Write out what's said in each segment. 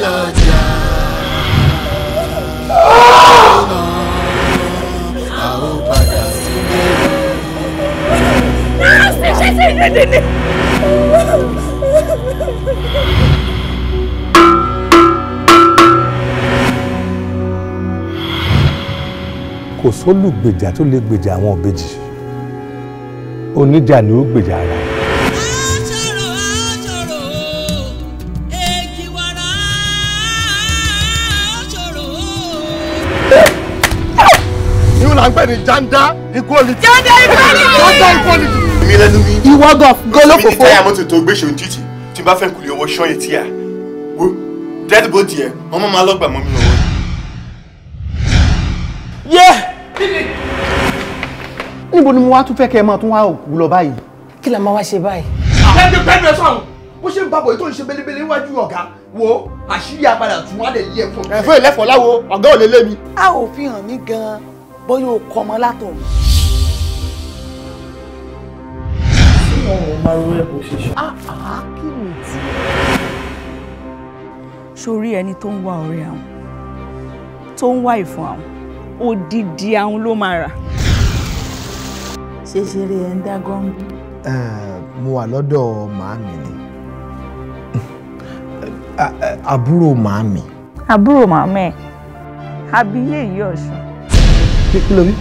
lọ́jà. Àwọn padà sílé. Kò sólùgbèjà tó lè gbèjà àwọn ìbejì. Oníjà ni ó gbèjà ara. là ń pè ní gender equality. Gender equality. Mi lẹ́nu mi. Ìwọ gọ́lọ́ fòfò. Mi ní táyà mọ́tò tó gbé ṣòun títì tí bá fẹ́ kùlé owó ṣọ́yìn tí a. Wo dead body ẹ̀ ọmọ máa lọ́gbà mọ́ mi lọ́wọ́. Yẹ́! Níbo ni mo wá tún fẹ́ kẹ́ ẹ máa tún wá òkú lọ báyìí? Kí la máa wá ṣe báyìí? Pẹ́ẹ́nu ẹ sọ̀rọ̀ bó ṣe ń bá bọ̀ tó ń ṣe belebele níwájú ọ̀gá wo àṣírí apàdà tún wá lè lé ẹ̀fọ́. Ẹ̀fọ́ ìlẹ́fọ̀ láwo ọ̀gá ò lè lé mi. A ò fi hàn mí gan-an bóyá o kọ ọmọ látọ̀. Ọmọ máa rú ẹ̀ bó ṣe ṣe. Kí ni tí? Sórí ẹni tó ń wá ọ̀rẹ́ àwọn tó ń wá ìfún àwọn odidi àwọn ló máa rà. Ṣé ṣeré ẹ̀ ń dá gọ́ǹgù? Mo wà lọ́dọ̀ màámi ni. Àbúrò màámi. Àbúrò màmá ẹ̀ àbíyé yìí ọ̀ṣun. Kí ló rí?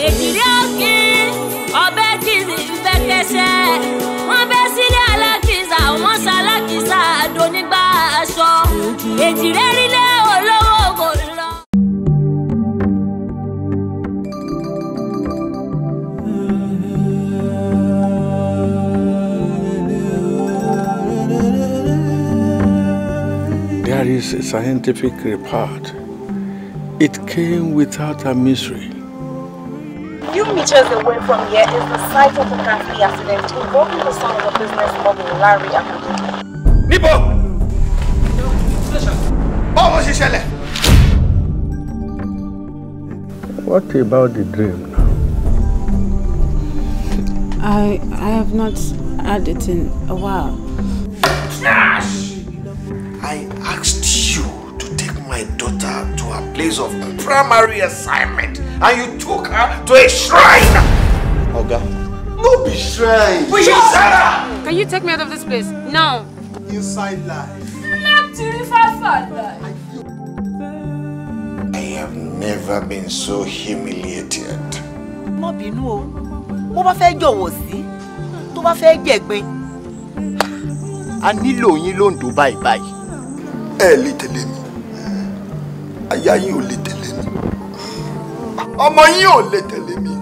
Èjìrí òkè ọbẹ̀ kìsì fẹ́ kẹsẹ̀ wọ́n bẹ́ sílé alákìsà wọ́n ṣalákìsà àdónígbà aṣọ èjìrí rílé olówó kò lọ. There is a scientific report. It came without a mystery. Few meters away from here is the site of a ghastly accident involving the son of a business mogul, Larry Akindele. Níbo! Báwo ṣe ṣẹlẹ̀? What about the dream now? I have not had it in a while. I asked you to take my daughter to a place of primary assignment and you took her to a shrine! Oga, no be shrine! We should Sarah! Can you take me out of this place? No! Inside life. Not to I have never been so humiliated. Má bínú o. Mo bá fẹ́ jọ̀wọ́ sí. Tó bá fẹ́ jẹ̀gbin. A nílò yín lóńdó báyìí báyìí. Ẹ lè tẹ̀lé mi. Aya yín ò lè tẹ̀lé mi. Ọmọ yín ò lè tẹ̀lé mi.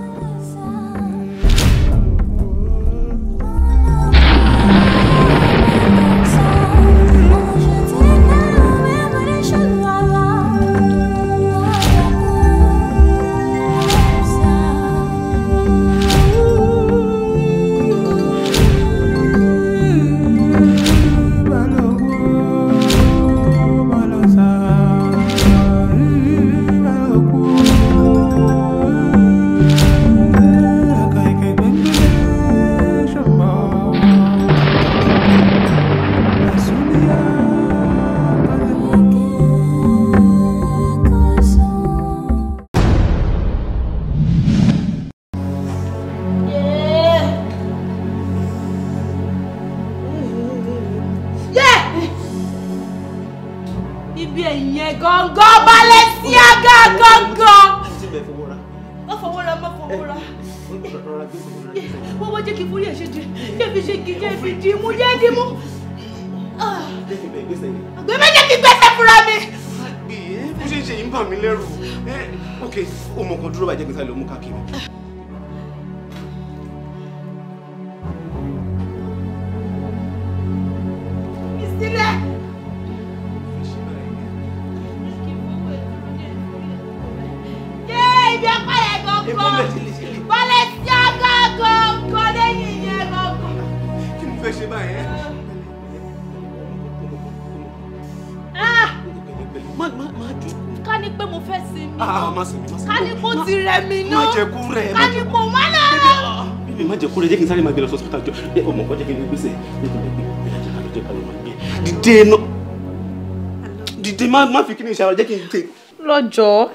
ṣe má fi kíni ṣe jẹ́ kí n tè. Lọ́jọ́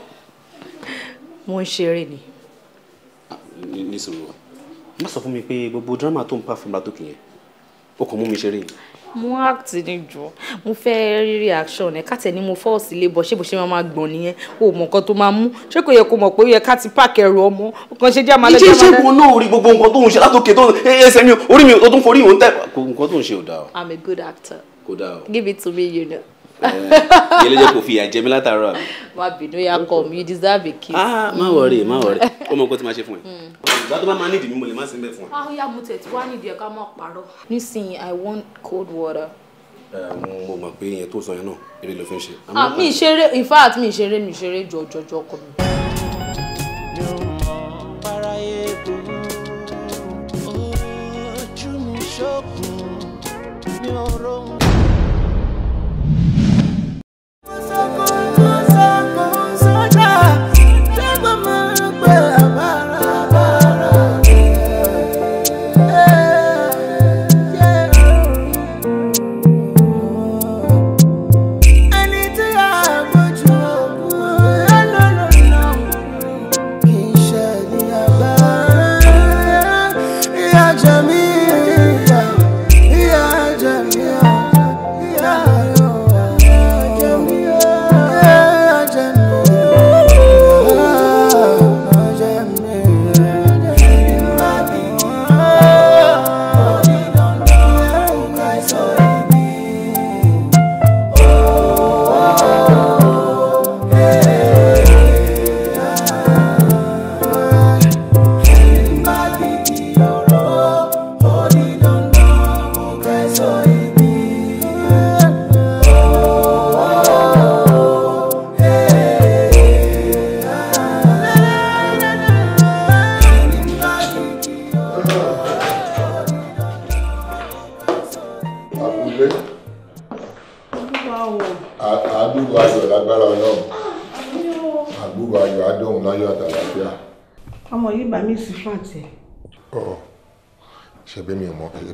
mo ń ṣeré ni. Ní sùúrù má sọ fún mi pé gbogbo drama tó ń pa fún látòkè yẹn ó kàn mú mi ṣeré. Mo act ní jọ mo fẹ́ rí reaction ẹ̀ káàtẹ̀ ni mo fọ́ sílé bọ̀ ṣé bó ṣe máa gbọ̀n nìyẹn o mọ̀ nǹkan tó máa mú ṣé kò yẹ kó mọ̀ pé ó yẹ ká ti páàkì ẹrù ọmọ nǹkan ṣe jẹ́ àmàlẹ́ jẹ́ àmàlẹ́. ìṣe ìṣègùn náà rí gbogbo nǹkan tó ń ṣe látòkè tó ẹsẹ̀ mi orí mi tó tún forí ìwọ̀n tẹ̀ nǹkan tó ń ṣe ò dáa. I'm a good actor. Kò dáa o. Give it to me, you know. Yẹlẹ jẹ́ kò fi ìyà jẹ mí látàárọ̀ àbí. Má bínú ya come you deserve a kiss. Má worry ó mọ nǹkan tí máa ṣe fún ẹ. Ìgbà tó bá máa nídìí mi mo lè má sí ń bẹ̀ fún ẹ. Ó yá mo tẹ̀ tí wàá nídìí ẹ̀ ká má parọ́. Nísìnyí I want cold water. Mo mọ̀ pé ìyẹn tó sọ yẹn náà eré ló fi ń ṣe. Mi ìṣeré in fact mi ìṣeré jọjọjọ ọkọ mi.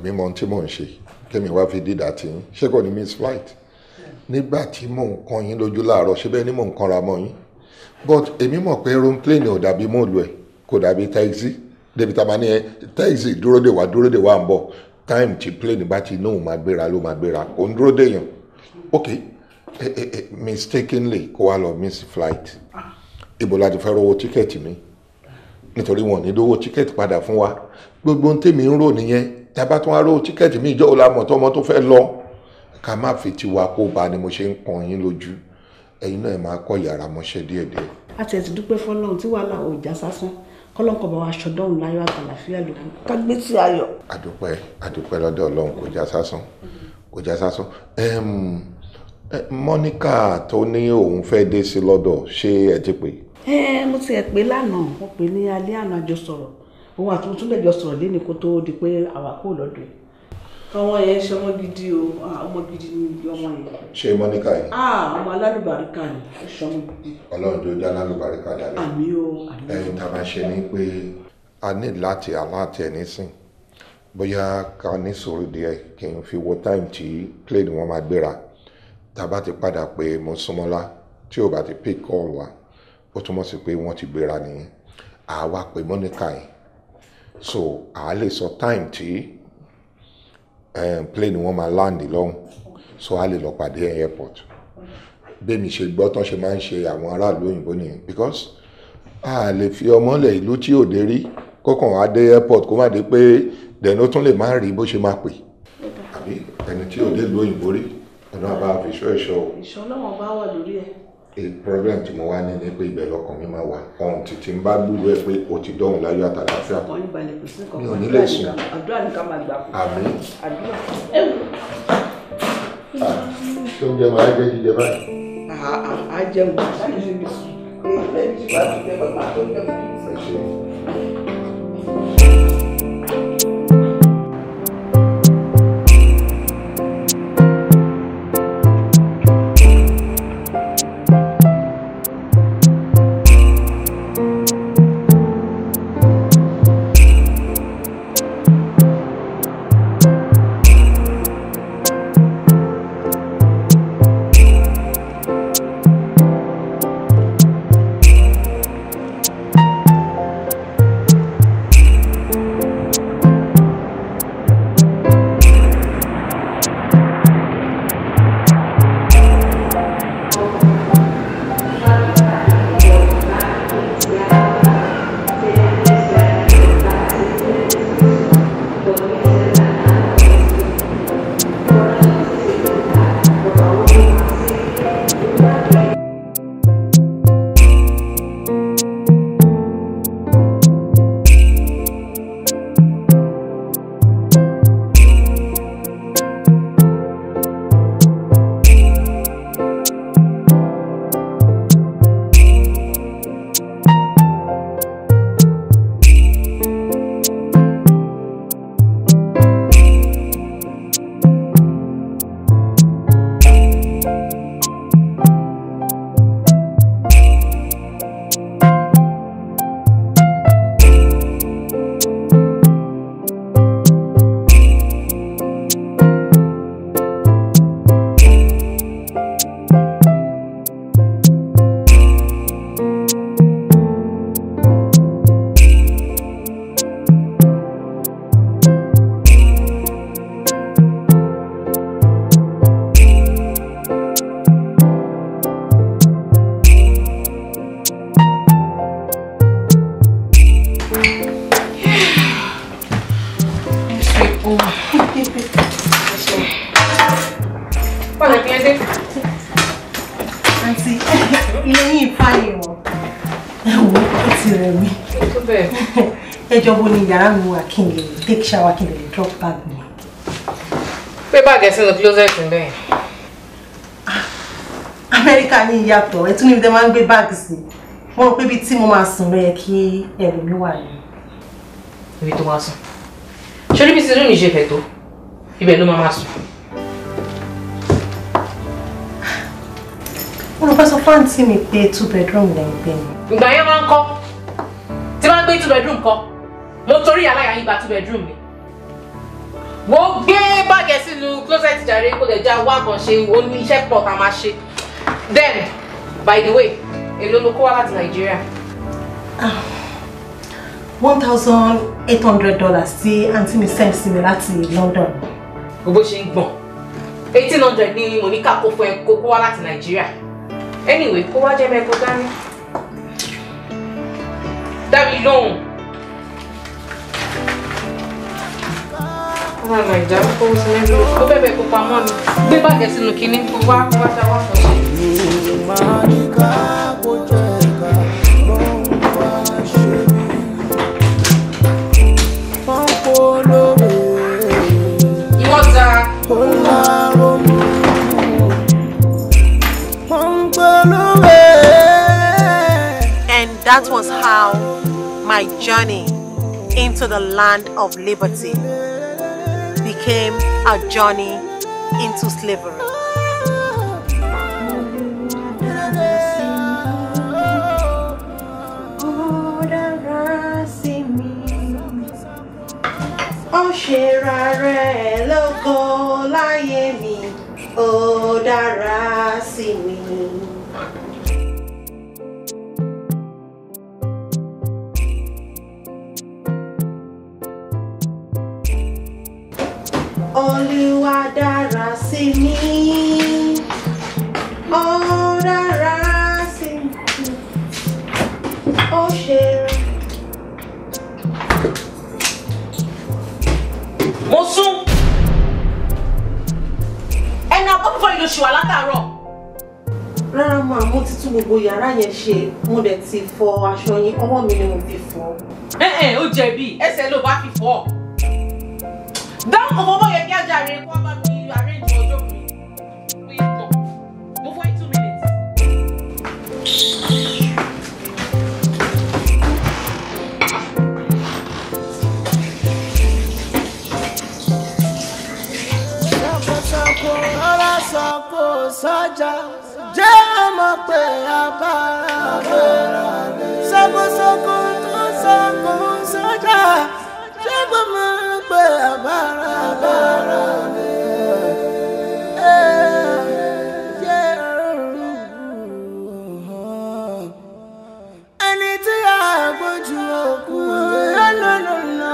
Èmi mọ̀ tí mò ń ṣe kémi wá fi dídà tí yín ṣé kò ní miss flight nígbà tí mò ń kan yín lójú láàárọ̀ ṣé bẹ́ẹ̀ ni mò ń kanra mọ́ yín but èmi mọ̀ pé aeroplane ò dàbí mọ́ọ̀lù ẹ̀ kò dàbí taxi débi tá a máa ní ẹ taxi dúró dè wá ń bọ̀ time tí plane bá ti náà máa gbéra ló máa gbéra kò ń dúró dè yàn ok mistakenly kó wá lọ miss flight ibo la ti fẹ́ rówó tíkẹ́ẹ̀tì mi nítorí wọn ní lówó tíkẹ́ẹ̀tì padà fún wa gbogbo ohun tèmi ń rò nìyẹn tábà tún wá rówó tíkẹ́ẹ̀tì mi ìjọ́ òlàmọ̀ tọmọ tó fẹ́ lọ ká má fi tiwa kó ba ni mo ṣe ń kan yín lójú ẹ̀yin náà ẹ máa kọ́ yàrá mọ́ṣẹ́ díẹ̀díẹ̀. a ti ẹ̀sìn dúpẹ́ fọlọ́run tí wàhálà ò já sásán kọ́lọ́nkọ̀ bá wa ṣọdọ́run láyọ̀ àtàlàfíà ló ká gbé sí ayọ̀. àdúpẹ́ lọ́dọ̀ ọlọ́run kò já sásán Monica tó ní òun fẹ́ dé sí lọ́dọ̀ ṣé ẹ ti pè? Mo ti ẹ̀ pé lánàá mo pè ní alẹ́ àná àjọ sọ̀rọ̀ òun àti mo tún lè jọ sọ̀rọ̀ lẹ́ni kó tó di pé àwa kò lọ́dọ̀ ẹ̀. ọmọ yẹn ṣe ọmọ gidi o ọmọ gidi ni ọmọ yẹn. ṣé Monica yìí? ọmọ alálùbáríkà ni ó ṣe ọmọ gidi. Ọlọ́run tó já alálùbáríkà dálé. àmín o. ẹ̀yin tá a máa ṣe ni pé a ní láti aláàtì ẹ̀ nísìn bóyá ká ní sùúrù díẹ̀ kí n fi wo time tí plane wọn máa gbéra tá a bá ti padà pé mo súnmọ́lá tí ò bá ti pick call wa ó túmọ̀ sí pé wọ́n ti gbéra nìyẹn àwa pé Monica yìí so a lè sọ time tí plane wọn máa land lọ́hùn so a lè lọ pàdé airport bẹ́ẹ̀mi ṣe gbọ́ tán ṣe máa ń ṣe àwọn aráàlú òyìnbó nìyẹn because a lè fi ọmọlẹ̀ ìlú tí ò dé rí kókàn wá dé airport kó má dé pé dẹ̀nu ó tún lè má rí bó ṣe máa pè àbí ẹni tí ò dé ìlú òyìnbó rí ọ̀nà àbá fi ṣọ́ ẹ̀ṣọ́ o. ìṣọ́ náà bá wà lórí ẹ̀. problem tí mo wá ní ni pé ibẹ̀ lọ́kàn mi máa wà ọ̀hún títí ń bá gbúrú ẹ pé o ti dọ́hùn láyọ̀ àtàlàáfíà. ọkàn yín balẹ̀ kò sí nǹkan mi ò ní lè sùn. àdúrà ní ká máa gbà fún. àmín. àdúrà. tó ń jẹ máa jẹ jíjẹ báyìí. a jẹun láti ṣe bí sùn. èyí lẹ́yìn tí wàá ti jẹ bàbá tó ń jẹ fún mi. Pẹ̀lẹ́. Àǹtí, ilé yìí fáyé wọn. Ẹ̀wọ̀n ó ti rẹ̀ mí. Tó bẹ́ẹ̀. Ẹjọ́ wo ni yàrá mi wà kí n lè take shower kí n lè drop bag mi? Pé báàgì sínú closet ńbẹ̀. Amẹ́ríkà ní ìyàtọ̀, ẹ tún níbi tẹ́ máa ń gbé báàgì sí. Mo rò pé ibi tí mo máa sùn ló yẹ kí ẹrù mi wà ní. Ibi tó máa sùn. Ṣé níbi tí inú mi ṣe fẹ̀ tó? Ibẹ̀ ló máa sùn. Mo fẹ́ sọ fún àǹtí mi pé 2 bedroom lẹ́ ń gbé mi. Ìgbà yẹn máa ń kọ́. Tí máa ń gbé 2 bedroom kọ́. Mo torí aláya yín gba 2 bedroom mi. Mo gbé báàgì sínú closet jàre kó lè já wá kan ṣe ó ní iṣẹ́ pọ̀ tá a máa ṣe. Then, by the way, èló ló kó wá láti Nàìjíríà? $1,800 tí àǹtí mi send sí mi láti London. Gbogbo ṣe ń gbọ̀n. 1,800 ni mo ní ká kó fún ẹ kó wá láti Nàìjíríà. Anyway, kó wá jẹ́ mẹ́kọ̀ọ́ dání. Dábì lóhùn. Ọmọ Nàìjíríà kó sí mẹ́jọ. Ó bẹ̀bẹ̀ kó pamọ́ ni. Gbé bàgẹ́ sínú kinní kó wá ṣá wá kan ṣe. Ìwọ́ta. And that was how my journey into the land of liberty became a journey into slavery. Ó ṣera rẹ̀ lógo láyé mi, ó dára sí mi. Olúwa dára sí mi, ó dára sí mi, ó ṣera. Mo sún. Ẹnu àkọ́kọ́ ìlú ṣùwà látàárọ̀. Rárá mà, mo ti tún gbogbo yàrá yẹn ṣe, mo dẹ̀ ti fọ aṣọ yín, ọwọ́ mi ni mo fi fọ. Ó jẹ̀bi, ẹsẹ̀ ló bá fi fọ́. Dáhùn kò fọwọ́ yẹ kí á jàre kó wá bá mi arrange ọjọ́ mi. Ó yẹ pọ̀. Mo fọ́ 2 minutes. Sọ́jà jẹ́ ọmọ pé abára sọ́kòsọ́kò tó sọ́kò sọ́jà jẹ́ ọmọ pé abára ẹni tí a gbójú òkú lọ́nà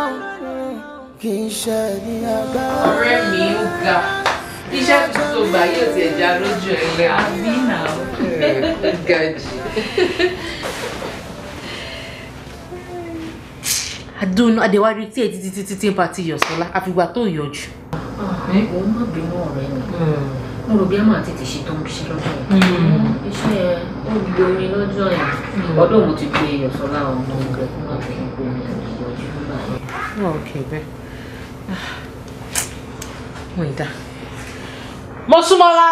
kì í ṣe ní agbára. Ọ̀rẹ́ mi ń ga. Iṣẹ́ tuntun gbà yóò ti ẹja lójú ẹ̀lẹ́ àbí náà. Gàjì. Adúnú Adéwárí tí èyí títí ń pàtí Yọ̀sọ́lá àfìgbà tó yọjú. Òun má bínú ọ̀rẹ́ mi. Mo rò bí a máa tètè ṣe tó ń ṣe lọ́jọ́ yẹn. Iṣẹ́ ó gbórin lọ́jọ́ yẹn. Ọdún mo ti gbé Yọ̀sọ́lá ọmọ rẹ̀ fún àfihàn pé mi ò yọjú nígbà yẹn. Ok bẹ́ẹ̀. Mo ìdá. Mo sún mọ́lá.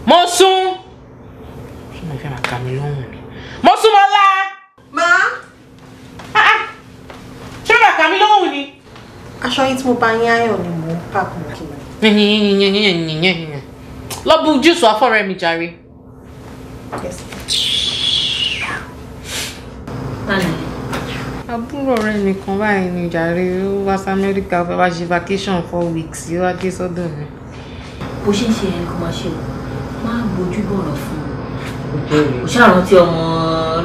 Mo sún. Ṣé mo fẹ́ máa kà mí lóhùn ni? Mo sún mọ́lá. Má. Ṣé mo máa kà mí lóhùn ni? Aṣọ yín tí mo bá yín ayọ̀ ni mo pàkó kí n. Lọ bu júùsù afọ́rẹ́ mi jàre. Yes. Àbúrò ọ̀rẹ́ mi kan báyìí ní jàre ó wá sí Amẹ́ríkà fẹ́ wá ṣe vacation 4 weeks yóò wá dé sọ́dọ̀ mi. Bó ṣe ń ṣe ẹni kó máa ṣe o máa gbójú bọ̀rọ̀ fún un. Ó ṣàrántí ọmọ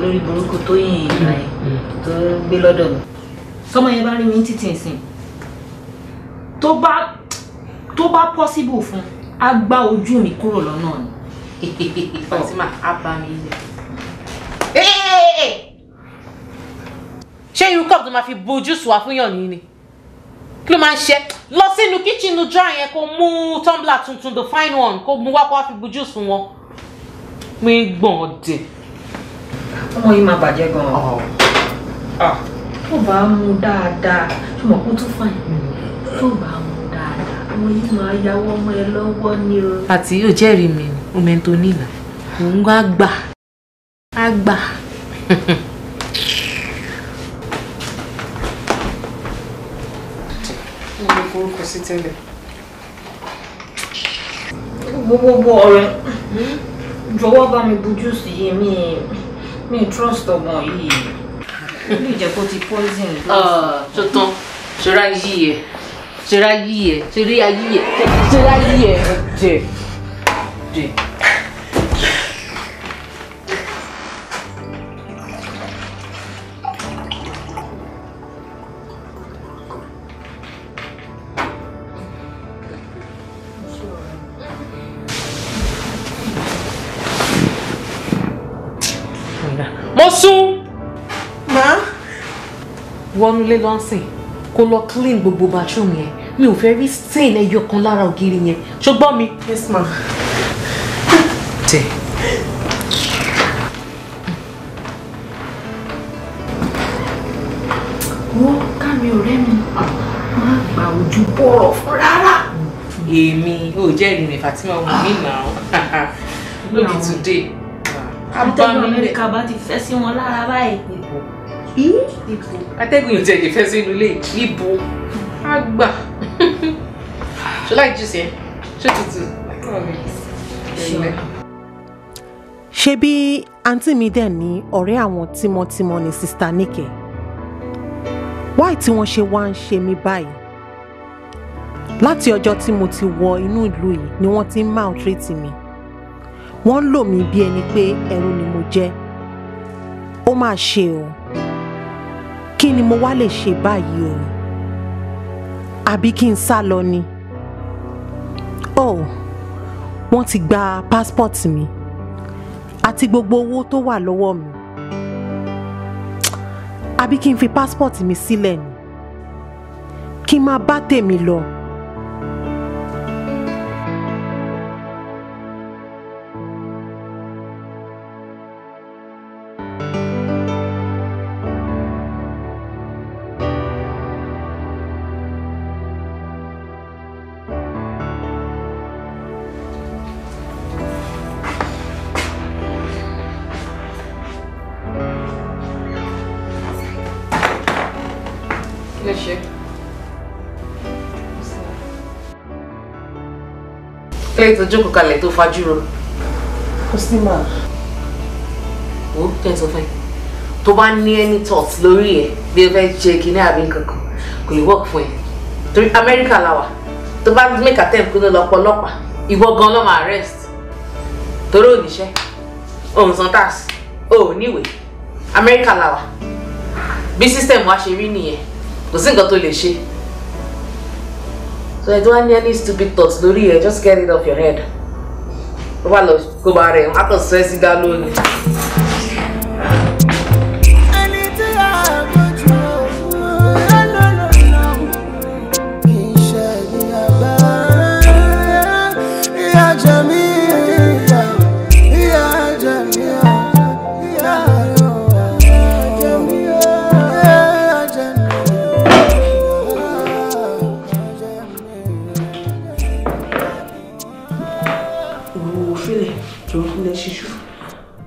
lórí burúkú tó yìn ìgbà ẹ̀ tó gbé lọ́dọ̀ mi. Sọmọ yẹn bá rí mi títí ìsìn tó bá possible fún á gbá ojú mi kúrò lọ́nà ni. Fatima á bá mi ilẹ̀. Ṣé irú cup tó máa fi bojú sùn wá fún yàn ní ni? Kí ló máa ń ṣe? Lọ sínú kitchen nu jar yẹn kó mú tumbler tuntun the fine one kó mú wá kó wá fi bu juice fún wọn. Mi gbọ̀n ọ̀dẹ̀. Ọmọ yìí máa bàjẹ́ gan-an. Tó bá mú dáadáa, ṣùgbọ́n kó tún fà yín. Tó bá mú dáadáa, ọmọ yìí máa yáwọ́ ọmọ ẹ lọ́wọ́ ni o. Àti yóò jẹ́rìí mi ni, ó mẹ́ntó nílà. Òun á gbà. Á gbà. Mo lè forúkọ sí tẹ́lẹ̀. Gbogbo ọ̀rẹ́ jọ̀wọ́ bá mi bu juice yìí mi trust ọmọ yìí. Ó lè jẹ́ kó ti poison. Tó tán ṣọ́ra yí ẹ̀ ṣọ́ra yí ẹ̀ ṣọ́ra yí ẹ̀ ṣọ́ra yí ẹ̀ jẹ́. Mo sún. Ma. Wọnú lé lọ́sìn kó lọ clean gbogbo bathroom yẹn. Mi ò fẹ́ rí stain ẹyọ kan lára ògiri yẹn. Ṣùgbọ́n mi. Yes ma. Tẹ̀. Wọ́n kárí ọ̀rẹ́ mi. Má gba ojú bọ̀rọ̀ fún rárá. Èmi ò jẹ́rìí ní Fatima ọmọ mi náà. Lóbi today. Àtẹ̀gùn Amẹ́ríkà bá ti fẹ́ sí wọn lára báyìí. Atẹ́gùn yóò tẹ̀lé fẹ́ sínú ilé níbo á gbà. Ṣé láì jù sí ẹ? Ṣé tutù? Ṣé bí àǹtí mi dẹ̀ ní ọ̀rẹ́ àwọn tímọ́tímọ́ ni Sista Níkẹ́? Why tí wọ́n ṣe wá ń ṣe mí báyìí? Láti ọjọ́ tí mo ti wọ inú ìlú yìí ni wọ́n ti ń maltreat mi. Wọ́n ń lò mí bí ẹni pé ẹrú ni mo jẹ́. Ó máa ṣe o. Kí ni mo wá lè ṣe báyìí o? Àbí kí n sá lọ ni? Oh, wọ́n ti gba passport mi àti gbogbo owó tó wà lọ́wọ́ mi. Àbí kí n fi passport mi sílẹ̀ ni? Kí n máa bá tèmi lọ? Kílẹ̀ tó jókòó kalẹ̀ tó fajúro. Kò sí mà. Ó jẹ́ sọ fún ẹ. Tó bá ní any thoughts lórí ẹ̀ bí o fẹ́ ṣe kíní àbí kankan kò lè work fún ẹ. Torí Amẹ́ríkà la wà. Tó bá make attempt kó lọ lọ pọlọ́pàá ìwọ gan ló máa arrest. Torí ò níṣẹ́. O ń san tax. O ò níwèé. Amẹ́ríkà la wà. Bí system wa ṣe rí nìyẹn. Kò sí nǹkan tó lè ṣe. So I don't want any stupid thoughts lórí ẹ, just get it off your head. Ó bá lọ kó bá rẹ̀ á kàn sọ ẹ́ sí dá lónìí.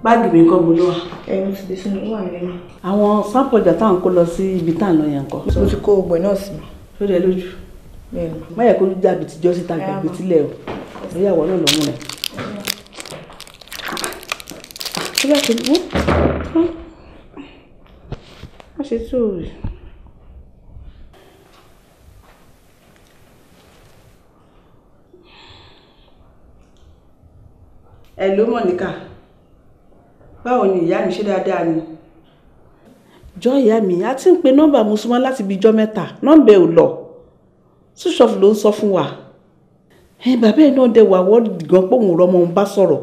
Báàgì mi kọ́ gbolo wa. Ẹ̀yin ti dé sínú wà nílé mi. Àwọn sample ọjà táwọn kó lọ sí ibi tá à ń lọ yẹn kọ́. Mo ti kó ogbè náà sí. Ṣó dẹ lójú? Bẹ́ẹ̀ni. Má yẹ kó dàbí tíjọ́ síta gbàgbé tílẹ̀ o. Ìyàwó náà lọ́mú rẹ̀. Ṣé bá ṣe wọ́n? Má ṣe tó o rè. Ẹ ló Mọ̀níkà. Báwo ni ìyá mi ṣe dáadáa ni? Jọ ìyá mi, a ti ń pe nọ́mbà mo súnmọ́ láti bí ijọ́ mẹ́ta, nọ́mbà ò lọ. Switch off ló ń sọ fún wa. Bàbá ẹ̀ náà dẹ̀ wà wọ́ọ̀dì gan pé òun rọmọ òun bá sọ̀rọ̀.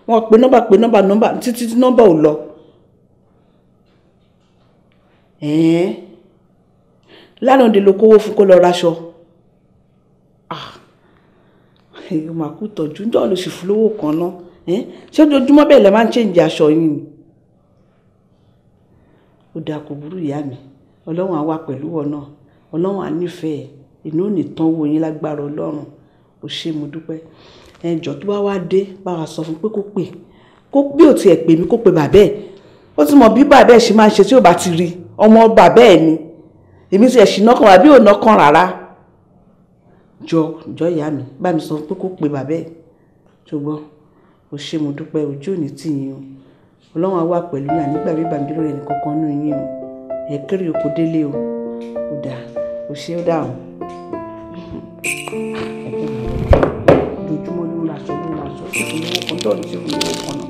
Wọ́n pe nọ́mbà títí tí nọ́mbà ò lọ. Lánàá òde ló kówó fún kó lọ raṣọ. Èyí máa kú tọ́jú ńjọ́ ló sì fún lówó kan náà. Ṣé ojoojúmọ́ bẹ́ẹ̀ lẹ máa ń change aṣọ yín ni? Ó dáa kò burú ìyá mi. Ọlọ́run á wà pẹ̀lú ọ náà. Ọlọ́run á nífẹ̀ẹ́. Inú ò ní tán wo yín lágbára Ọlọ́run. Ó ṣé mo dúpẹ́. Ẹjọ́ tó bá wá dé bá wa sọ fún pé kó pè. Kó bí ò tiẹ̀ pè mí kó pe bàbá ẹ̀. Ó ti mọ bí bàbá ẹ̀ ṣe máa ń ṣe tí ò bá ti rí. Ọmọ bàbá ẹ̀ ni. Èmi ti ẹ̀ ṣì nọ́kàn wá bí ò nọ́kàn rárá. Jọ ìyá mi bá mi sọ pé kó pe bàbá ẹ̀. Ṣùgbọ́n ó ṣé mo dúpẹ́ ojú ò ní tì yín o. Ọlọ́run á wà pẹ̀lú yín nígbà bí bàbá rẹ̀ nìkan kan nù yín o. Ẹ kéré oko délé o. Ó dáa ó ṣé ó dáhùn. Ojoojúmọ́ ló ń ra aṣọ sí fún owó kan dọ́ọ̀lù sí fún owó kan náà.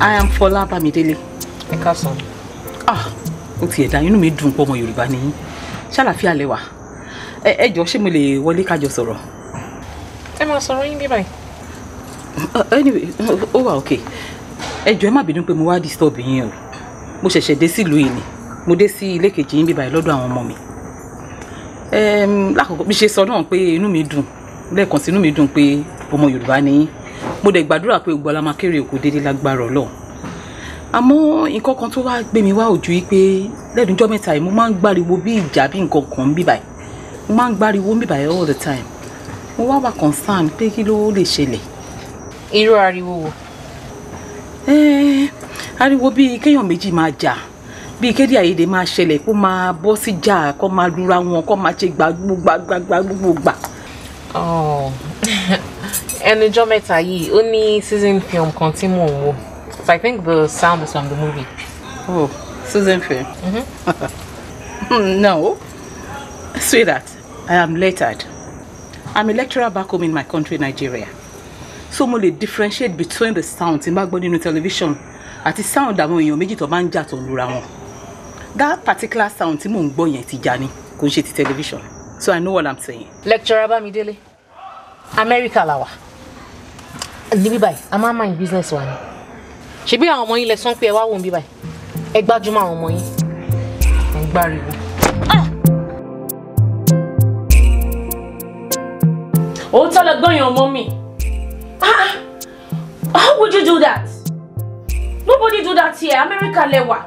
I am Fola Bamidele. Ẹ káàsán. Ó ti ẹ̀dá inú mi dùn pọ̀ ọmọ Yorùbá ni yín. Ṣàlàáfíà lẹ wà. Ẹ jọ̀ọ́ ṣé mo lè wọlé ká jọ sọ̀rọ̀? Ẹ máa sọ̀rọ̀ yín bí báyìí. Anyway, ó wà okay. Ẹ jọ̀ọ́ ẹ má bínú pé mo wá disturb yín o. Mo ṣẹ̀ṣẹ̀ dé sílùú yìí ni. Mo dé sí ilé kejì yín bí báyìí lọ́dọ̀ àwọn ọmọ mi. Lákòókò bí ṣe sọ náà pé inú mi dùn. Lẹ́ẹ̀kan sí inú mi dùn pé ọmọ Yorùbá ni yín. Mo dẹ̀ gbàdúrà pé gbogbo la máa kéré oko dédé lágbára Ọlọ́run. Àmọ́ nǹkan kan tó wá gbé mi wá ojú yìí pé lẹ́nu ọjọ́ mẹ́ta yìí mo máa ń gbáriwo bí ìjà bí nǹkan kan bí báyìí. Mo máa ń gbáriwo bí báyìí all the time. Mo wá concern pé kí ló lè ṣẹlẹ̀. Irú ariwo wo? Ariwo bí kéèyàn méjì máa jà. Bí kéde àyèdè máa ṣẹlẹ̀ kó máa bọ́ sí jà kó máa lura wọn kó máa ṣe gbogbo. Ẹnu ọjọ́ mẹ́ta yìí ó ní season film kan tí mò ń wò. So I think the sound is from the movie. Oh, season film? No. Sweetheart, I am lettered. I'm a lecturer back home in my country, Nigeria. So mo lè differentiate between the sounds in back body television and the sound àwọn èèyàn méjì tó máa ń jà tó lura wọn. That particular sound tí mò ń gbọ́ yẹn ti jà ni, kò ń ṣe ti television. So I know what I'm saying. Lecturer Bamidele, America la wà. Níbí báyìí, a máa mind business wa ni. Ṣebí àwọn ọmọ yín lẹ sọ pé ẹ wá wò níbí báyìí. Ẹ gbájúmọ́ àwọn ọmọ yín. Ẹ gbáriwo. Oh, tell her go your mommy. How would you do that? Nobody do that here. America lewa.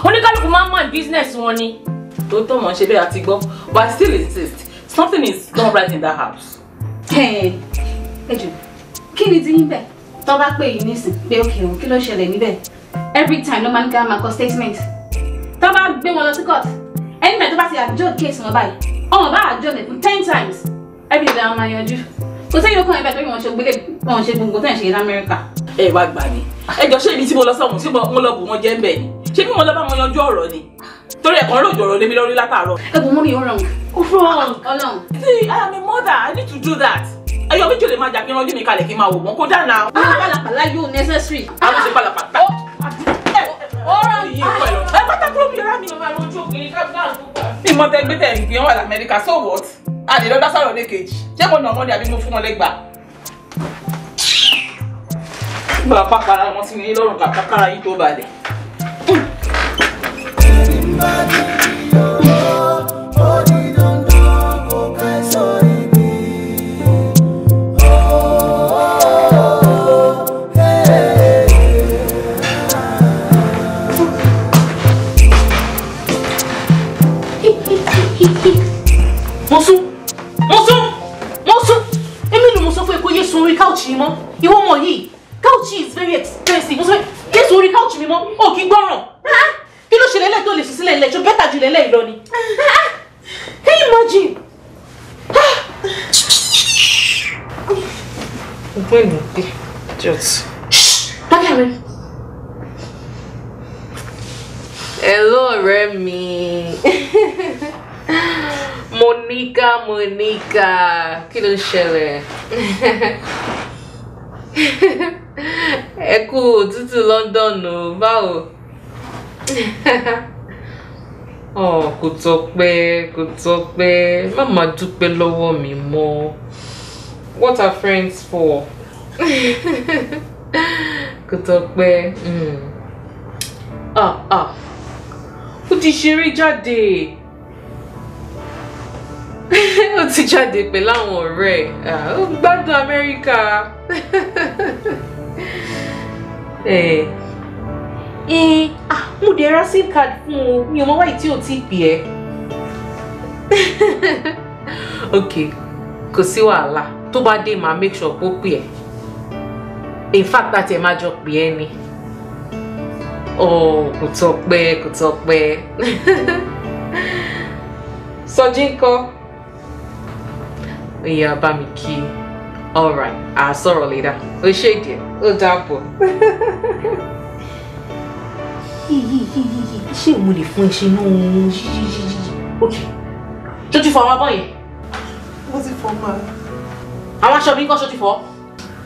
Oníkálùkù máa mind business wọn ni. Tó mọ̀ ṣe bẹ́ẹ̀ àti gbọ́, but I still insist. Something is not right in that house. Hey, Eju, kí ni ti yín bẹ̀? Tó bá pè yín nísìn pé okay o, kí ló ṣẹlẹ̀ níbẹ̀? Every time no man can make a statement. Tó bá gbé wọn lọ sí court. Anyway, tó bá ti adjourn case wọn báyìí. Ọ̀n bá adjourn it 10 times. Every day I'm my yanjú. Kò sẹ́yìn lókàn ẹ̀bẹ̀ tó yín wọ́n ṣe gbélé wọn ṣe gbogbo tẹ́ ń ṣe ní Amẹ́ríkà. Ẹ wá gbà mí. Ẹ jọ ṣé ibi tí mo lọ sọ́hun tí mo lọ bù wọn jẹ́ ń bẹ̀ ni. Ṣé bí mo lọ bá wọn yanjú ọ̀rọ̀ ni? Torí ẹ̀kan lóòjọ́ ọ̀rọ̀ lé mi lórí látàárọ̀. Ẹ̀bùn mú mi ó rọrùn. Ó wrong. Ọlọ́run. See, I am a mother. I need to do that. Ayọ̀ méjì lè máa jà kí wọ́n lé mi kalẹ̀ kí n máa wò wọ́n kó dáná. Pàlàpàlà yóò necessary. Àwọn ṣe pàlàpàlà. Ó rọrùn. Ẹ pátá kúrò mi rá mi. Ẹ máa lójú òkè ní kábíyà àdúgbò. mọ tẹ gbé tẹ ìgbé wọn wà l'Amẹ́ríkà, so what? A lè lọ dá sọ̀rọ̀ lẹ́kejì. Ṣé mo nà ọmọdé àbí mo fún wọn lẹ́gbàá? Gbà pàpàrà wọn sí ní lọ́rùn kàkàrà yìí tó balẹ̀. You want more yìí? Couch is very expensive. What's yes, we couch mi mọ́. Oh, kí gbọ́ràn. Kí ló ṣe lele tó lè sùn sílẹ̀ lẹ. Ṣó better ju lele ìlọ ni. Can you imagine? Bueno, just. Dákẹ́. Hello, Remy. Monica. Kí ló ṣẹlẹ̀? Ẹ kú òtútù London o, báwo? Oh, kò tọ́pẹ́. Má máa dúpẹ́ lọ́wọ́ mi mọ́. What are friends for? Kò tọ́pẹ́. Ó ti ṣeré jáde. Ó ti jáde pẹ̀lú àwọn ọ̀rẹ́. Ó gbádùn Amẹ́ríkà. Mo dẹ̀ ra SIM card fún o. Mi ò mọ̀ wáyé tí ò tí pè ẹ́. Okay, kò sí wàhálà. Tó bá dé máa make sure kó pè ẹ́. In fact, láti ẹ̀ máa jọ pè ẹ́ ni. Oh, kò tọ́pẹ́. Sọjí ńkọ́? Ìyá bá mi kí. All right, I'll sọ̀rọ̀ later. Ó ṣe díẹ̀, ó dàbọ̀. Ṣé mo lè fún iṣẹ́ inú? Okay. Ṣó ti fọ àwọn abọ́ yẹn? Mo ti fọ ma. Àwọn aṣọ mi ńkọ́ ṣó ti fọ?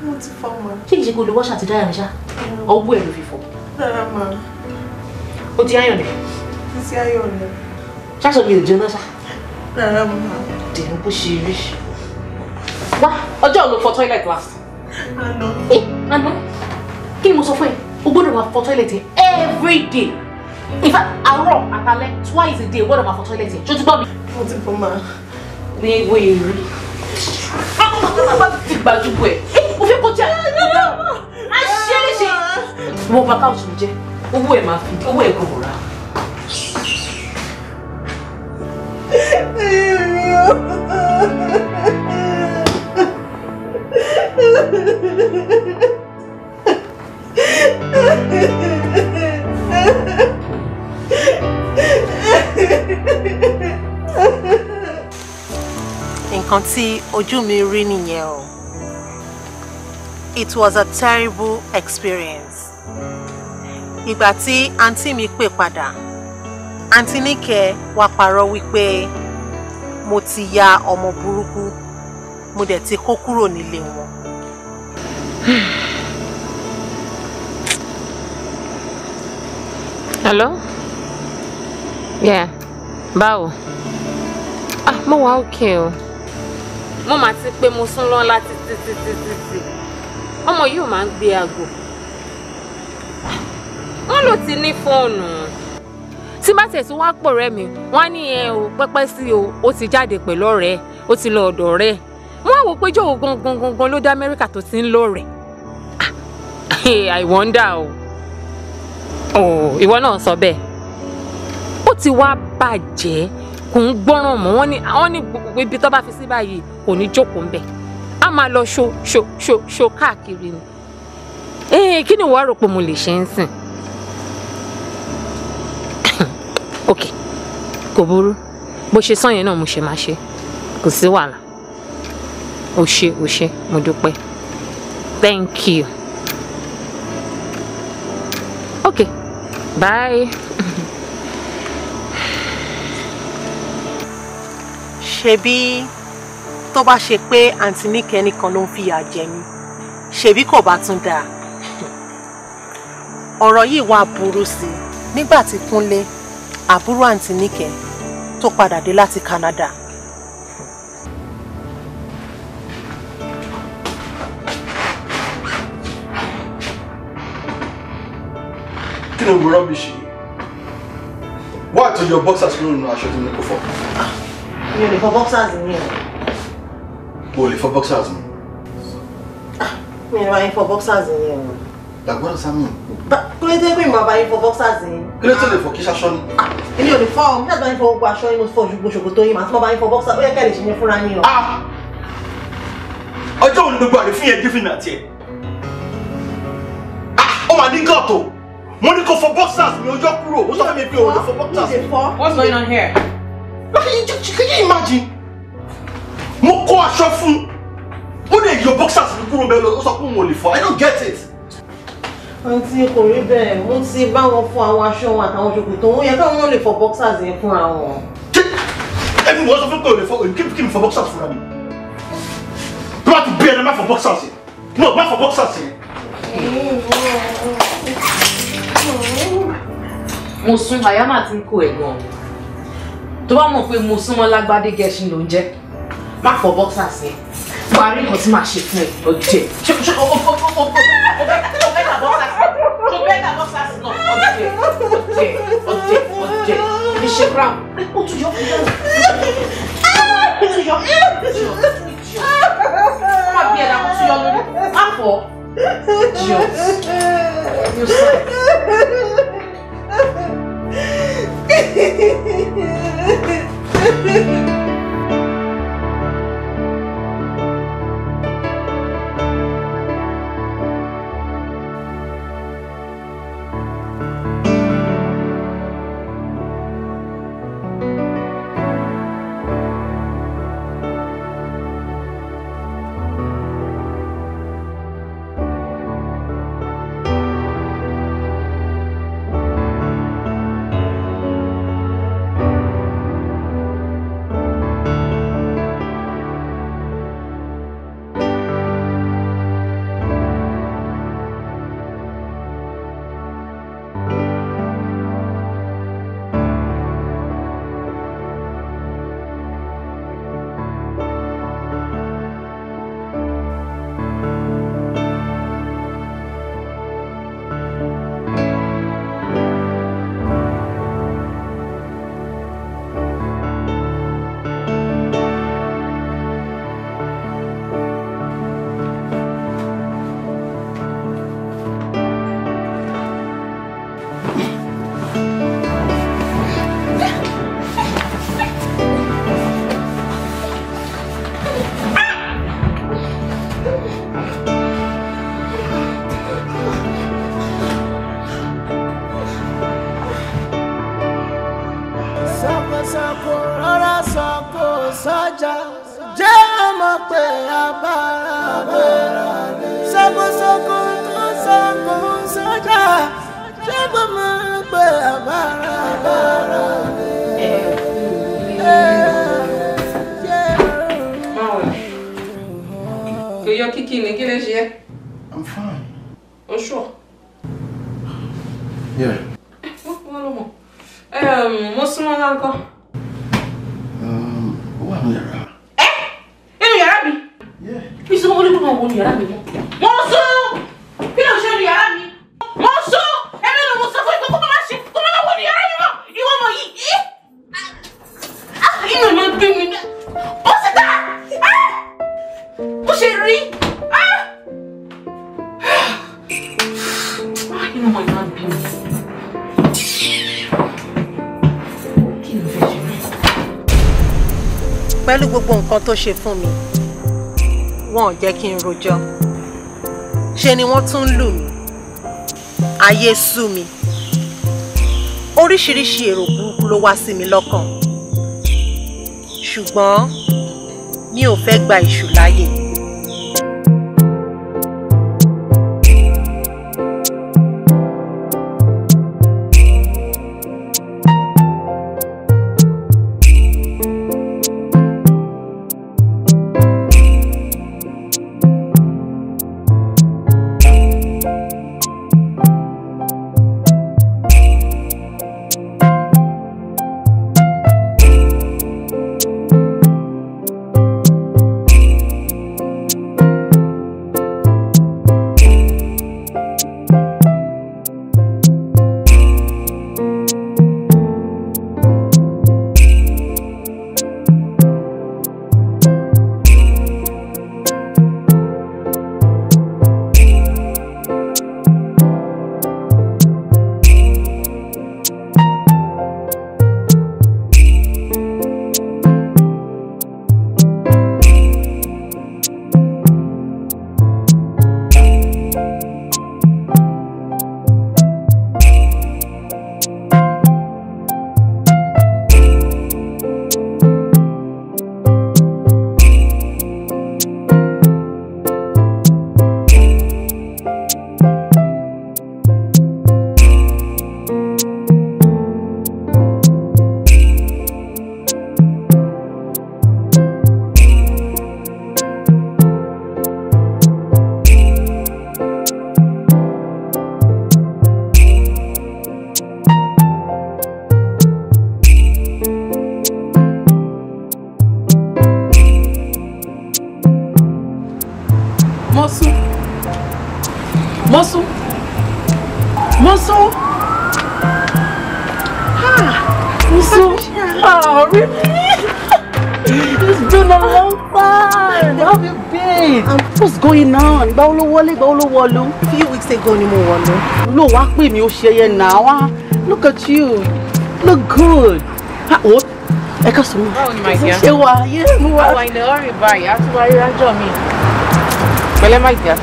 Mo ti fọ ma. Ṣé kìí ṣe kó lo wọ́ṣà àti dáyà mi ṣá? Ọwọ́ ẹ̀ ló fi fọ. Rárá ma. Ó ti ayọ̀ nẹ̀? Mo ti ayọ̀ nẹ̀. Ṣáṣọ mi ò jóná ṣá? Rárá ma. Dẹ̀rù bó ṣe rí. Wá, ọjọ́ ló fọ toilet last. Àná. Àná? Kí ni mo sọ fún ẹ? O gbọ́dọ̀ máa fọ toilet every day. In fact, àárọ̀ àtàlẹ́ twice a day o gbọ́dọ̀ máa fọ toilet. Ṣó ti gbọ́ mi? Mo ti fọ ma. Ní egbò èrè. Bàbá ti gbàjúgbò ẹ̀. Mo fẹ́ kọjá. Má ṣe é ṣe. Wọ́n bá káwùsù mi jẹ́. Owó ẹ̀ máa fi. Owó ẹ̀ kò mọ̀ rà. Nǹkan tí ojú mi rí nìyẹn o. It was a terrible experience. Ìgbà tí àǹtí mi pè padà, àǹtí Níkẹ́ wá parọ́ wípé mo ti ya ọmọ burúkú, mo dẹ̀ ti kó kúrò nílé wọn. Hello? Yeah. Báwo? Mo wà okay o. Mo máa ti pé mo sún lọ láti títí. Ọmọ yìí ò máa ń gbé aago. Wọ́n ló ti ní fóònù. Tí bá tẹ̀ tún wá pọ̀ rẹ́ mi, wọ́n á ní o pẹ́pẹ́ sí o, ó ti jáde pẹ̀lú ọ̀rẹ́, ó ti lọ ọ̀dọ̀ ọ̀rẹ́. Wọ́n á wò pé jọ̀wọ́ gangan ló dé Amẹ́ríkà tó ti ń lọ rẹ̀. I wonder o. Oh, ìwọ náà sọ bẹ́ẹ̀. Ó ti wá bàjẹ́, kò ń gbọ́ràn mọ́. Wọ́n ní gbogbo ibi tó bá fi sí báyìí kò ní jókòó ńbẹ̀. A máa lọ ṣo káàkiri ni. Kí ni wàá rò pé mo lè ṣe ń sìn? Ok, kò burú. Bó ṣe sàn yẹn náà mo ṣe máa ṣe. Kò sí wàhálà. O ṣé, mo dúpẹ́. Thank you. Okay, bye. Ṣebí tó bá ṣe pé àǹtí Níkẹ́ nìkan ló ń fìyà jẹ mí, ṣebí kò bá tún dáa. Ọ̀rọ̀ yìí wá burú sí i nígbà tí Kúnlé, àbúrò àǹtí Níkẹ́, tó padà dé láti Canada. Kí ló ń rubbish yìí? Why to your boxers kúrò nínú aṣọ tí mo kó fọ? Mi ò lè fọ boxers ní ẹ̀. O lè fọ boxers mi. Mi ò lè máa fọ boxers ní ẹ̀. Dàgbọ́n Sami. Kí ló dé pé mi máa bá yín fọ boxers ní? Kí ló tó lè fọ kí ṣaṣọ ni? Èmi ò lè fọ ọ́, mi ṣáà bá yín fọ gbogbo aṣọ yín, mo fọ ṣòkòtò yín, màá tún bá yín fọ boxers, ó yẹ kẹ́ lè ṣe yẹn fúnra yín o. Ọjọ́ òní gbogbo àrífín yẹn dífín àti ẹ̀. Ó wà ní gọ́ọ̀tò. Mo ní kó fọ boxers mi ọjọ́ kúrò. Ó sọ fún mi pé o lè fọ boxers mi. What's going on here? Can you imagine? Mo kó aṣọ fún. Ó lè yọ boxers mi kúrò bẹ́ẹ̀ lọ. Ó sọ pé mo lè fọ. I don't get it. Àǹtí kò rí bẹ́ẹ̀, mo ti bá wọn fọ àwọn aṣọ wọn àtàwọn ṣòkòtò wọn yẹ káwọn lè fọ boxers yẹn fúnra wọn. Ẹni wọ́n sọ fún pé o lè fọ kí mi fọ boxers fúnra mi. Tó bá ti bí ẹni má fọ boxers yẹn. No, má fọ boxers yẹn. Mo sún àyà máa ti ń kó ẹ̀gbọ́n. Tó bá mọ̀ pé mo súnmọ́ lágbádé gẹṣin ló ń jẹ́. Má fọ boxers yẹn. Wàá rí nǹkan tí màá ṣe fún ẹ ọjẹ́. Ọjẹ́. Mi ṣe brown. Ó tún yọ fún yàrá. Ó tún yọ. Ó máa bí ẹ̀dá ó tún yọ lórí. Má fọ. You suck. I'm fine. Oh, sure. Yeah. What's wrong, uncle? What am I? Inú yàrá mi. Yeah. Bí sọ wọlé tó máa wọ yàrá mi. Mo sún. Kí ló ṣe ní yàrá mi? Mo sún. Èmi ló mo sọ fún ìgbà kó máa ṣe kó máa wọ yàrá mi mọ́. Ìwọ mọ̀ yìí. Inú mi bí mi. Ó sì ta. Bó ṣe rí. Inú mi máa bí mi. Pẹ̀lú gbogbo nǹkan tó ṣe fún mi, wọn ò jẹ́ kí n rojọ́. Ṣe ni wọ́n tún lù mí. Ayé sú mi. Oríṣiríṣi èrò burúkú ló wá sí mi lọ́kàn. Ṣùgbọ́n mi ò fẹ́ gba ìṣù láyè. It's been a long time. How have you been? What's going on? Báwo ló wọlé? A few weeks ago ni mo wọlé. No, wá pè mí ó ṣe yẹn now. Look at you. Look good. What? Ẹ ká sọ mí. Báwo ni my dear? Ṣé wà? Yeah, mo wà. Àwọn ilẹ̀ ọ̀rẹ́ báyìí, a tún wá rí rájọ́ mi. Pẹ̀lẹ́ my dear.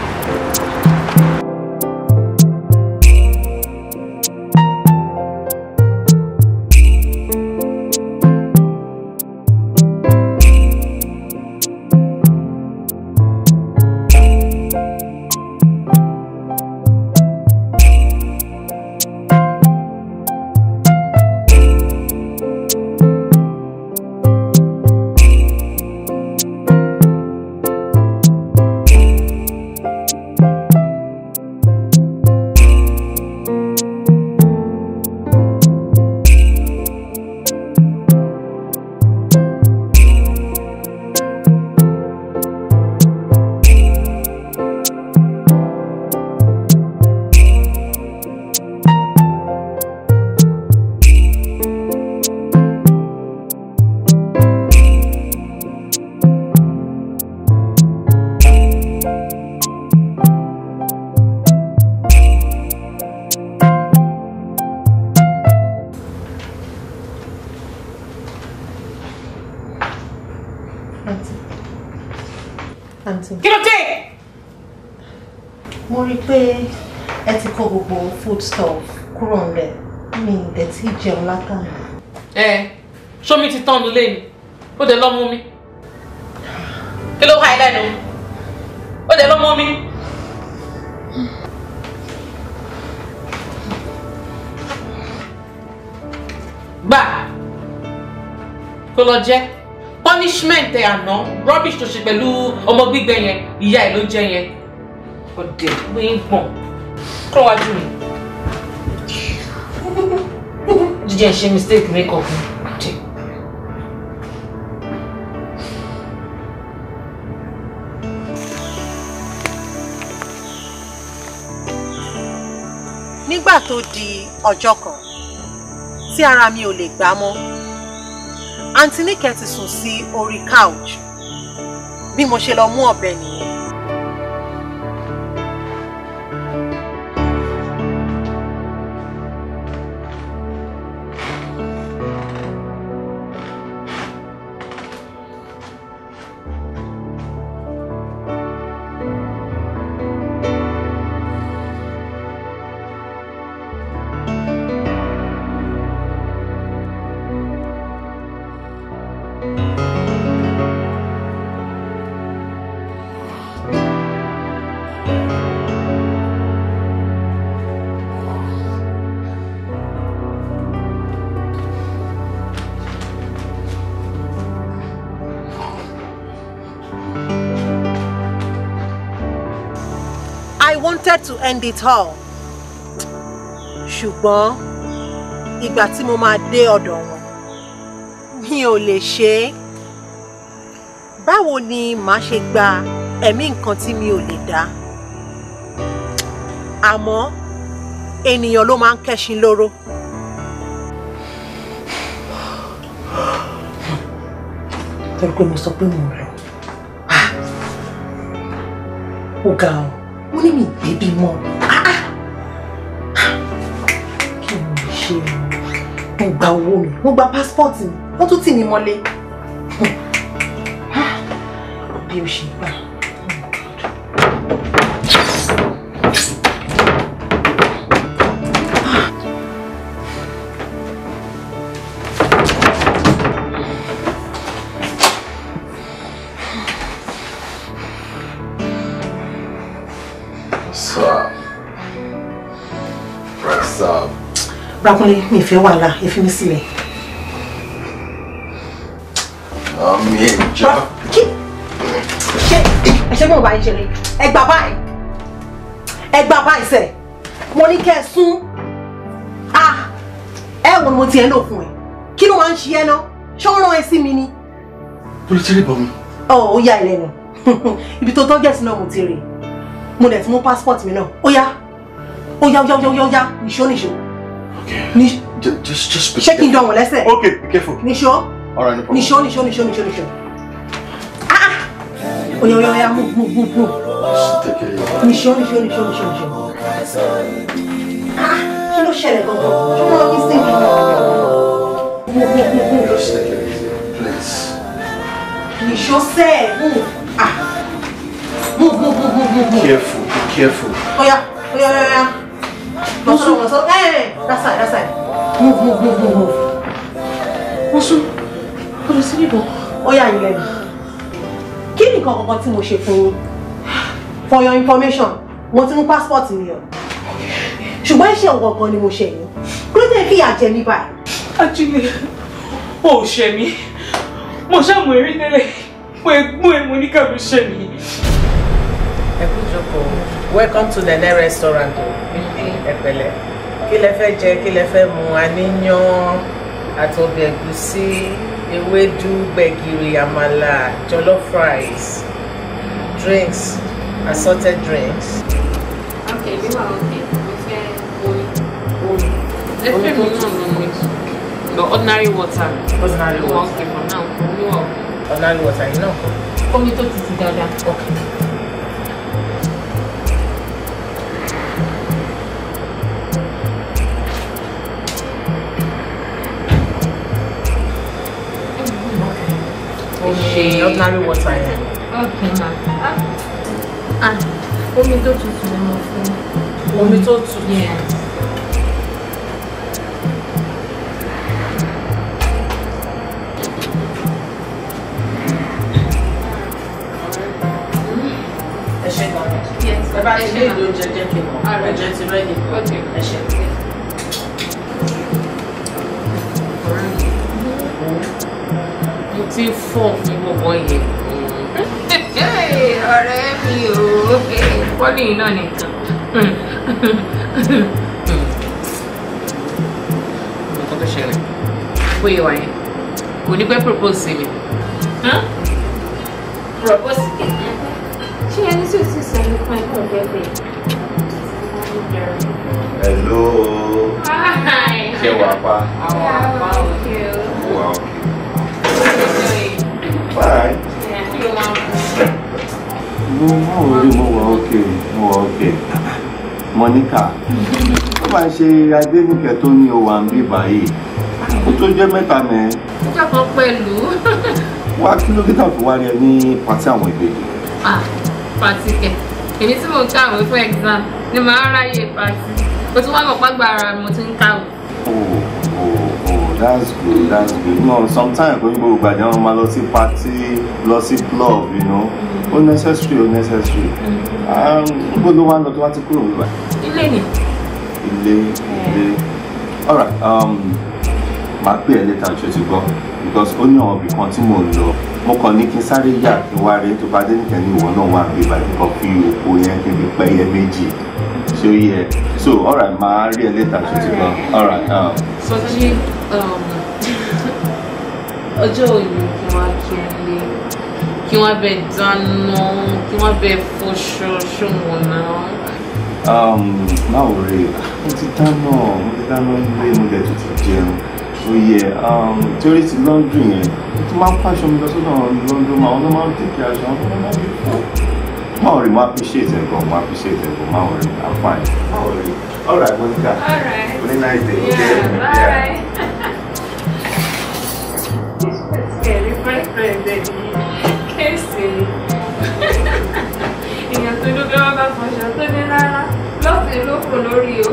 Kí ló dé? Mo rí pé ẹ ti kó gbogbo food stuff kúrò ńlẹ̀. Mi dẹ̀ tí jẹun látàná. Ṣó mi ti tán nulẹ̀ ni? Ó dẹ̀ lọ mú mi. Kí ló ha ẹ lẹ́nu? Ó dẹ̀ lọ mú mi. Gbà kó lọ jẹ punishment ẹ àná rubbish tó ṣe pẹ̀lú ọmọ gbígbẹ yẹn ìyá ẹ ló jẹ yẹn ọdẹ gbé ń gbọ̀n kúrò wájú mi jíjẹ ṣe mistake make up mi. Nígbà tó di ọjọ́ kan tí ara mi ò lè gbá mọ́, Aunty Níkẹ́ ti sùn sí orí couch bí mo ṣe lọ mú ọ̀bẹ nìyẹn. I wanted to end it all. Ṣùgbọ́n ìgbà tí mo máa dé ọ̀dọ̀ wọn, mi ò lè ṣe é. Báwo ni màá ṣe gba ẹ̀mí nǹkan tí mi ò lè dá? Àmọ́ ènìyàn ló máa ń kẹ́ṣin lóró. Torí pé mo sọ pé mo lọ. Ó ga ọ́. Mo ní mi bébí mọ́. Kí ni mo ṣe o? Mo gba owó mi, mo gba passport mi, wọ́n tún tì mí mọ́lé. Bí o ṣe gbà. Bákúnlé, mi fẹ́ wàhálà, ẹ fi mí sílẹ̀. Mi ẹjọ́. Ṣé mo bá yín ṣeré? Ẹ gbà báyìí. Ẹ gbà báyìí sẹ̀. Mo ní kẹ́ ẹ sún. Ẹ wo ni mo ti ẹ lò fún ẹ? Kí ló máa ń ṣe ẹ náà? Ṣé ó rán ẹ sí mi ni? Torí tí rí bọ̀ mi. Ó yá ìlẹ́nu. Ibi tó tọ́jú ẹ̀sìn náà mo ti rí. Mo dẹ̀ ti mú passport mi náà. Ó yá. Ó yá. Nìṣó. Okay. Just be Ṣé kí n dán wọn lẹ́sẹ̀? Okay, be careful. Nìṣó. All right, no problem. Nisho. Oya, move. Nisho. Kí ló ṣẹlẹ̀ gangan? Ṣé wọ́n ní sí mi? Just take it easy, please. Nisho sẹ́, move. Move. Careful. Oya. Dosu. Hey, that side. Move. Dosu. Kò sí níbo. Oya ilẹ̀ mi. Kí ni nǹkan kankan tí mo ṣe fún yín? For your information, mo ti mú passport mi o. Ṣùgbọ́n iṣẹ́ ọ̀gọ̀ngàn ni mo ṣe yín. Kí ló dé fi ìyà jẹ mí báyìí? Actually, ó ṣe mí. Mo ṣàmù eré tẹ́lẹ̀. Mo ní ká ló ṣe mí. Ẹ kú jókòó. Welcome to the next restaurant. Ẹ pẹ̀lẹ́. Kí lẹ fẹ́ jẹ, kí lẹ fẹ́ mu, àníyàn, àti ọbẹ̀ ẹ̀gúsí, ewédú, gbẹ̀gìrì, àmàlà, jollof rice, drinks, assorted drinks. Okay, we were okay. The ordinary water. Ordinary water. Okay, for now. Ordinary water, you know. Omi tó tutù dáadáa. Okay. Ordinary water, yeah. Okay, ma. Omi tó tutù ni mo fún. Omi tó tutù. Yeah. Yes. Ẹ bá ṣe ilé oúnjẹ jẹ́ kí n mọ̀. Oúnjẹ ti rẹ́dì. Okay. Ẹ ṣé. Mo ti fọ́ fún gbogbo yẹn. Ọ̀rẹ́ mi o. Wọ́n ní iná nìkan. Nǹkan tó ṣẹlẹ̀. Bóyá wà yẹn. Kò ní pẹ́ propose sí mi. Propose sí mi. Ṣé ẹni tí o ti sọ nípa ẹ̀kọ́ bẹ́ẹ̀? Hello. Hi. Ṣé wàá pa? Àwọn àpá òkè o. Wà òkè. Bye. Mo wà òkè. Monica. Ó máa ń ṣe Adéníkẹ́ tó ní o wà ń bí báyìí. Ó tó jẹ́ mẹ́ta mẹ́. Ó jẹ́ kan pẹ̀lú. Wá kí ló dé tàn fi wá rí ẹ ní pàtí àwọn ìbejì? Pàtí kẹ̀. Èmi tí mo ń kàwé fún exam ni màá ráyè pàtí. O tún wá mọ̀ pàgbára mo ti ń kàwé. That's good. No, sometimes when you go down, I lost party, lost club, you know. Unnecessary. But no one not want to go. Ilé. All right. My pay later to go because only on be continue. Mo kàn ní kí n sáré yà kí wá rí tó bá dé nìkan ní ìwọ náà wà bí báyìí kò fi òkú yẹn kí n fi pẹ́ yẹ méjì. So yeah. So all right, máa rí ẹ later to go. All right. Sọjí ọjọ́ òní kí wọ́n bẹ dáná kí wọ́n bẹ fọṣọ ṣọwọ́n náà. Má ò rí mo ti dáná ilé mo dẹ̀ tó ti jẹun. Oh yeah, torí ti laundry yẹn tó máa ń pàṣọ mi lọ sọ́dọ̀ laundry máa wọn ló máa ń tètè aṣọ àwọn ọmọ náà bí fún. Má ò rí mo appreciate ẹ̀ gan, má ò rí I'm fine. Má ò rí. All right, Monica. All right. Have a nice day. Yeah, okay? bye. Scary friend kéèsì ni. Èèyàn tó ló gbé wọn bá fọṣọ tó ní rárá lọ́sìn ló kò lórí o.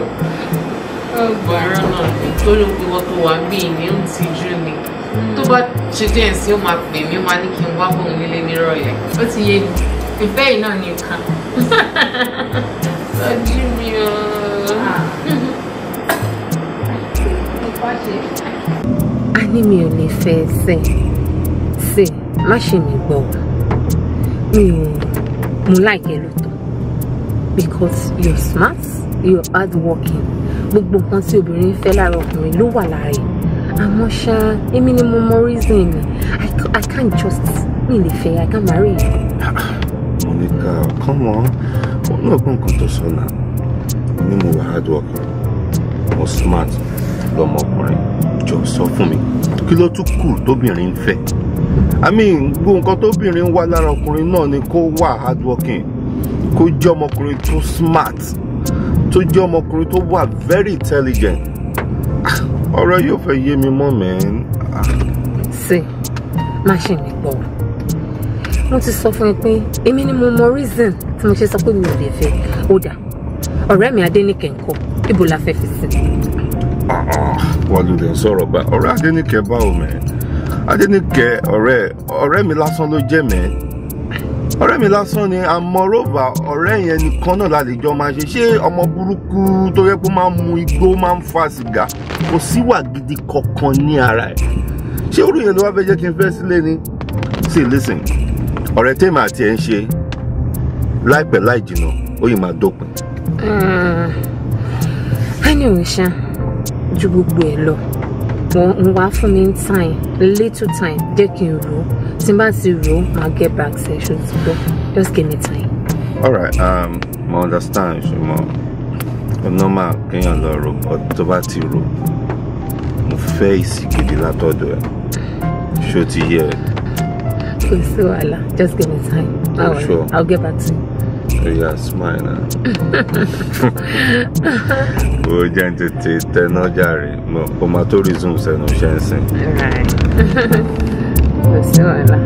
Ọgbàrá náà tó ló gbé wọn tó wà bí ìní ń tijú ni. Tó bá ṣe díẹ̀ sí ó máa pè mí, ó máa ní kí n wá bóun nílé nírọ̀lẹ́. Ó ti yé mi. Ìfẹ́ yìí náà ni ìkan. Sọ́jú mi o. A ní mi ò lè fẹ́ ṣe má ṣe mi gbọ́ mo like ẹ lóòótọ́ because you're smart, you're hardworking, gbogbo nǹkan tí obìnrin fẹ́ lára ọkùnrin ló wà lára ẹ̀ àmọ́ ṣá èmi ni mo mọ reason mi I can't just mi lè fẹ́ I can't marry you. Monica, come on, wọn náà gbọ́ nǹkan tó sọ náà ni mo wà hardworking mo smart lọmọkùnrin jọ sọ fún mi kí ló tún kù tóbìnrin ń fẹ́? I mean, gbogbo nǹkan tóbìnrin ń wá lára ọkùnrin náà ni kó wà hardworking, kó jẹ́ ọmọkùnrin tó smart, tó jẹ́ ọmọkùnrin tó wà very intelligent. Ọ̀rọ̀ yóò fẹ́ yé mi mọ́ mẹ́rin. Ṣé má ṣe mi gbọ́? Mo ti sọ fún ẹ pé èmi ni mo mọ reason tí mo ṣe sọ pé mi ò lè fẹ́. Ó dà, ọ̀rẹ́ mi Adéníkẹ́ ńkọ́, ibo la fẹ́ fi sí? Wọ́n ló lè sọ̀rọ̀ bá ọ̀rẹ́ Adéníkẹ́ báwo mẹ́? Adéníkẹ́ ọ̀rẹ́ mi lásán ló jẹ́ mẹ́. Ọ̀rẹ́ mi lásán ni, àmọ́rọ́bà ọ̀rẹ́ yẹn nìkan náà lálejò máa ṣe ọmọ burúkú tó yẹ kó máa mu igbó, máa ń fa sìgá, kò síwà gidi kankan ní ara ẹ̀. Ṣé orí yẹn ló wá fẹ́ jẹ́ kí n fẹ́ sílé ni? See, listen, ọ̀rẹ́ tèmi àti ẹ̀ ń ṣe láìpẹ́ láì jìnnà ó yìí máa dópin. Anyway, ṣá, ju gbogbo ẹ̀ lọ, wọ́n wá fún mi time, little time, jẹ́ kí n rò ó. Tí n bá ti rò ó, I'll get back session to go. Just give me time. Alright, mo understand, ṣùgbọ́n normal kéèyàn lọ rò, tó bá ti rò, mo fẹ́ ìsì gidi látọ̀dọ̀ ẹ̀. Ṣó ti yẹ ẹ? Kò sí wàhálà, just give me time. Sure. I'll get back to you. Oh yeah, smile now. Oh, gente, te no jare. Mo ma to resume se no shensin. Alright. Kò sí wàhálà.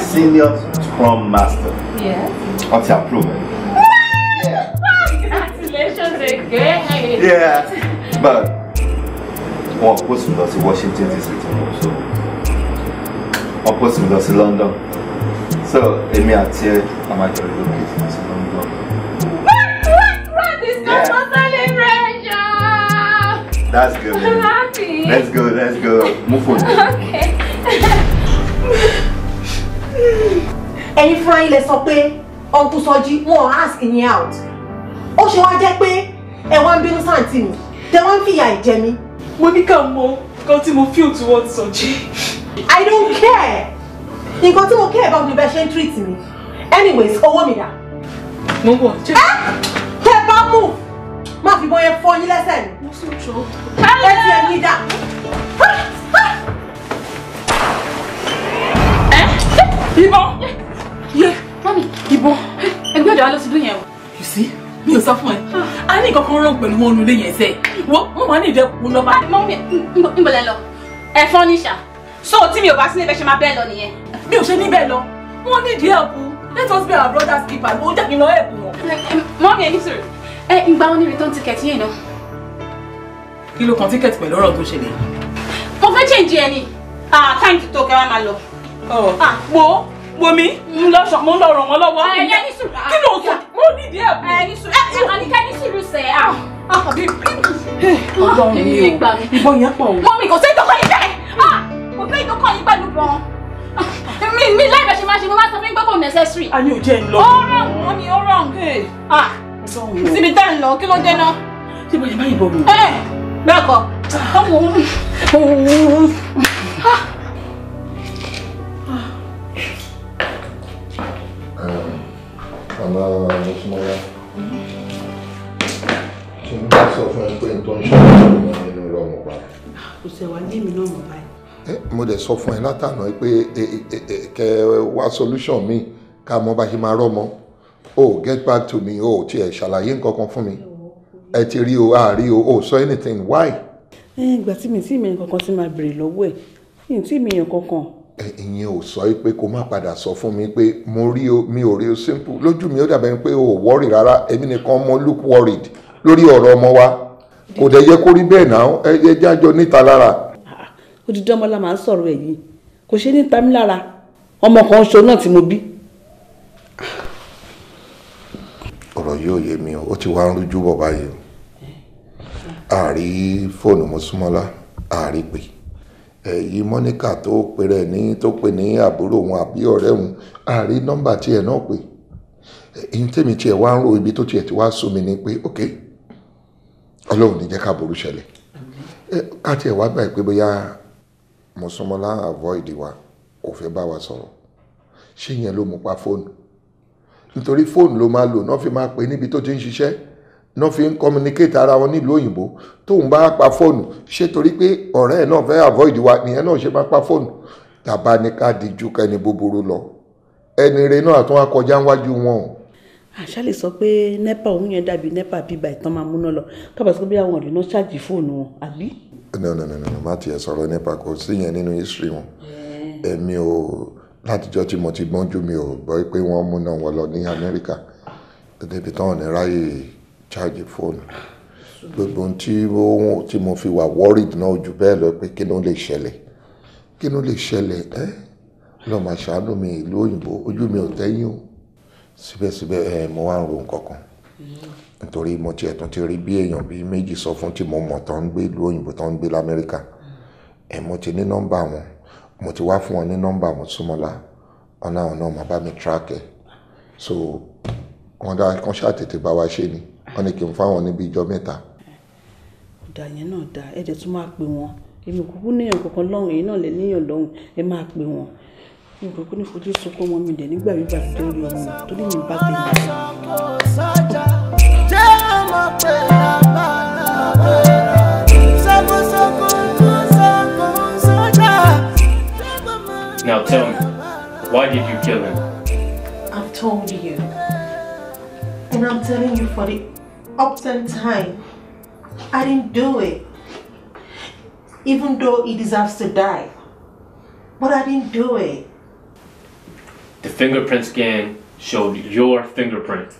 Senior Scrum Master. Yes. What's your approval? Yeah. Congratulations again. Yeah. But one person does Washington DC so one person does London. So Emi àti I'm actually located in London. What is not for celebration? That's good. I'm happy. Let's go. Move on. Okay. Ẹ̀yin fúnra yín lẹ sọ pé Uncle Soji wọ́n ask yín out. Ó ṣe wá jẹ́ pé ẹ wá ń bínú sáǹtì mi, tẹ wá ń fìyà ìjẹ mi. Mo ní ká mọ nǹkan tí mo feel towards Soji. I don't care. Nǹkan tí mo care about ni bẹ́ẹ̀ ṣe ń treat mi. Anyways, owó mi dà. Mo bọ̀ jẹ́. Tẹ bá move, má fi bọ́ yẹn fọ́ yín lẹ́sẹ̀ mi. Mo sún jọ. Ẹ ti ẹ̀ ní dà. Ìbọn! Yeah, mommy. Ìbọn! Ẹgbẹ́ ọ̀dọ̀ wa ló ti dún yẹn o. You see? Mi ò sọ fún ẹ. A ní nǹkan kan rán pẹ̀lú wọn nulẹ̀ yẹn sẹ́. Wọ́n máa ní ìdẹ́kun lọ́ba. Mọ́mí, ń bọ̀lẹ̀ lọ. Ẹ̀fọn níṣà. So tí mi ò bá sí níbẹ̀ ṣe máa bẹ́ẹ̀ lọ nìyẹn. Mi ò ṣe níbẹ̀ lọ. Wọ́n ní ìdí ẹ̀kú. Let us be our brother's keeper. Mo jẹ́ kí n lọ ẹ̀kú wọn. Mọ́mí ẹ ní sùúrù. Ìgbà wọn ní return ticket yẹn náà. Kí ló kan ticket pẹ̀lú ọ̀rọ̀ tó ṣẹlẹ̀? Mo fẹ́ change ẹ ni. Time to talk ẹ wá máa lọ. Wo mi? Mo ń lọ ràn wọ́n lọ́wọ́. Ẹ̀yẹ ní sùúrù. Kí ló sọ? Mo ní ìdí ẹ̀kú. Ní sùúrù. Àníkẹ́ ní sùúrù sẹ́. Ọlọ́run mi ò. Ìbọn yẹn pọ̀ o. Mọ́mí kò sí ìtọ́kọ̀ yìí bẹ́ẹ̀. Kò sí ìtọ́kọ̀ yìí pẹ̀lú bọ́n. Mi láì bẹ̀ ṣe máa ṣe mo máa sọ fún pé kò necessary. A ní ò jẹ́ ń lọ. Ó wrong, mọ́mí, ó wrong. Síbi tẹ́ ń lọ, kí ló dé náà? Ṣé mo lè má yìnbọn mi? Bẹ́ẹ̀ kọ́. Àmọ́ Mọ́sùmọ́lá, tí n bá sọ fún ẹ pé n tó ń ṣàlàyé nínú ìrọ̀mù pa. Kò sẹ̀wá ní èmi náà mọ̀ báyìí. Mo dẹ̀ sọ fún ẹ látànà pé kẹ wá solution mi ká mọ bá ṣe máa rọ́mọ. Oh, get back to me. Oh, tiẹ̀ ṣàlàyé nǹkan kan fún mi. ẹ ti rí o àárí o sọ anything why. ìgbà tí mi tí mi kankan ti máa béèrè lọ́wọ́ ẹ̀ mi tí mi yàn kankan. ìyẹn ò sọ pé kó má padà sọ fún mi pé mo rí o mi ò rí o simple lójú mi ó dàbẹ̀ pé o ò worry rárá èmi nìkan mo look worried lórí ọ̀rọ̀ ọmọ wa kò dẹ̀ yẹ kó rí bẹ́ẹ̀ náà ẹ jájọ níta lára. odidi ọmọ la máa ń sọ̀rọ̀ ẹ̀ yìí kò ṣe ní ta mí lára ọmọ kan ṣo náà tí mo bí. ọ̀rọ̀ yóò yé mi o ó ti wá ń rújú bọ̀ báyìí o àárí fóònù Mọ́súnmọ́lá àárí pé èyí Monica tó pè ní àbúrò wọn àbí ọ̀rẹ́ wọn àárí nọ́mbà tiẹ̀ náà pé èyí tèmi tiẹ̀ wá ń ro ibi tó tiẹ̀ ti wá sún mi ni pé ok Ọlọ́run ní jẹ́ ká burú ṣẹlẹ̀ ká tiẹ̀ wá gbà pé bóyá Mọ́súnmọ́lá avoid wa kò fẹ́ bá wa sọ̀rọ̀ ṣé yẹn ló mú pa fóònù nítorí fóònù ló máa lò náà fi máa pè níbi tó ti ń ṣiṣẹ́ náà fi ń communicate ara wọn nílùú òyìnbó tóun bá pa fóònù ṣé torí pé ọ̀rẹ́ ẹ̀ náà fẹ́ avoid wa nìyẹn náà ṣe máa pa fóònù tàbá ní ká díjú kẹ́ni búburú lọ ẹni rẹ náà àtún akọjá wájú wọn. àṣà lè sọ pé nepa òun yẹn dàbí nepa bíbá ìtàn máa múná lọ kábàá sọ pé àwọn ọ̀rẹ́ náà ṣáàjì fóònù wọn àbí. no má tiẹ̀ sọ̀rọ̀ nepa kò sí yẹn nínú history wọn èmi ò látijọ́ tí mo ti gbọ́njú mi ò gbọ́ pé wọ́n múná wọn lọ ní Amẹ́ríkà débi tán ní ráyè charge fóònù gbogbo tí mo fi wà worried náà jù bẹ́ẹ̀ lọ pé kí ló lè ṣẹlẹ̀ lọ́ọ́ máa ṣàánú mi ìlú òyìnbó ojú mi ò tẹ́yìn o síbẹ̀síbẹ̀ mo wá ń ro nǹkan kan nítorí mo tiẹ̀ tún ti rí bí èèyàn bíi méjì sọ fún tí mo mọ̀ tán ń gbé ìlú òyìnbó tán ń gbé l'Amẹ́ríkà mo ti ní nọ́mbà wọn mo ti wá fún wọn ní nọ́mbà Mọ́súnmọ́lá ọ̀nà àwọn náà máa bá mi track ẹ̀ so wọ́n ṣàtètè bá wa ṣe ni wọ́n ní kí n fáwọn níbi ìjọ mẹ́ta. ọ̀dà yẹn náà dá ẹ̀dẹ̀ tún máa pè wọ́n èmi kúkú níyàn kankan lọ́hùn èyí náà lè níyàn lọ́hùn ẹ máa pè wọ́n mi kúkú ní fojú sunkún wọn mi dẹ̀ nígbà tó rí ọmọ mi torí mi bá tẹ̀lé. jẹ́ ọmọ pé Now tell me, why did you kill him? I've told you. And I'm telling you for the uptenth time. I didn't do it. Even though he deserves to die. But I didn't do it. The fingerprint scan showed your fingerprint,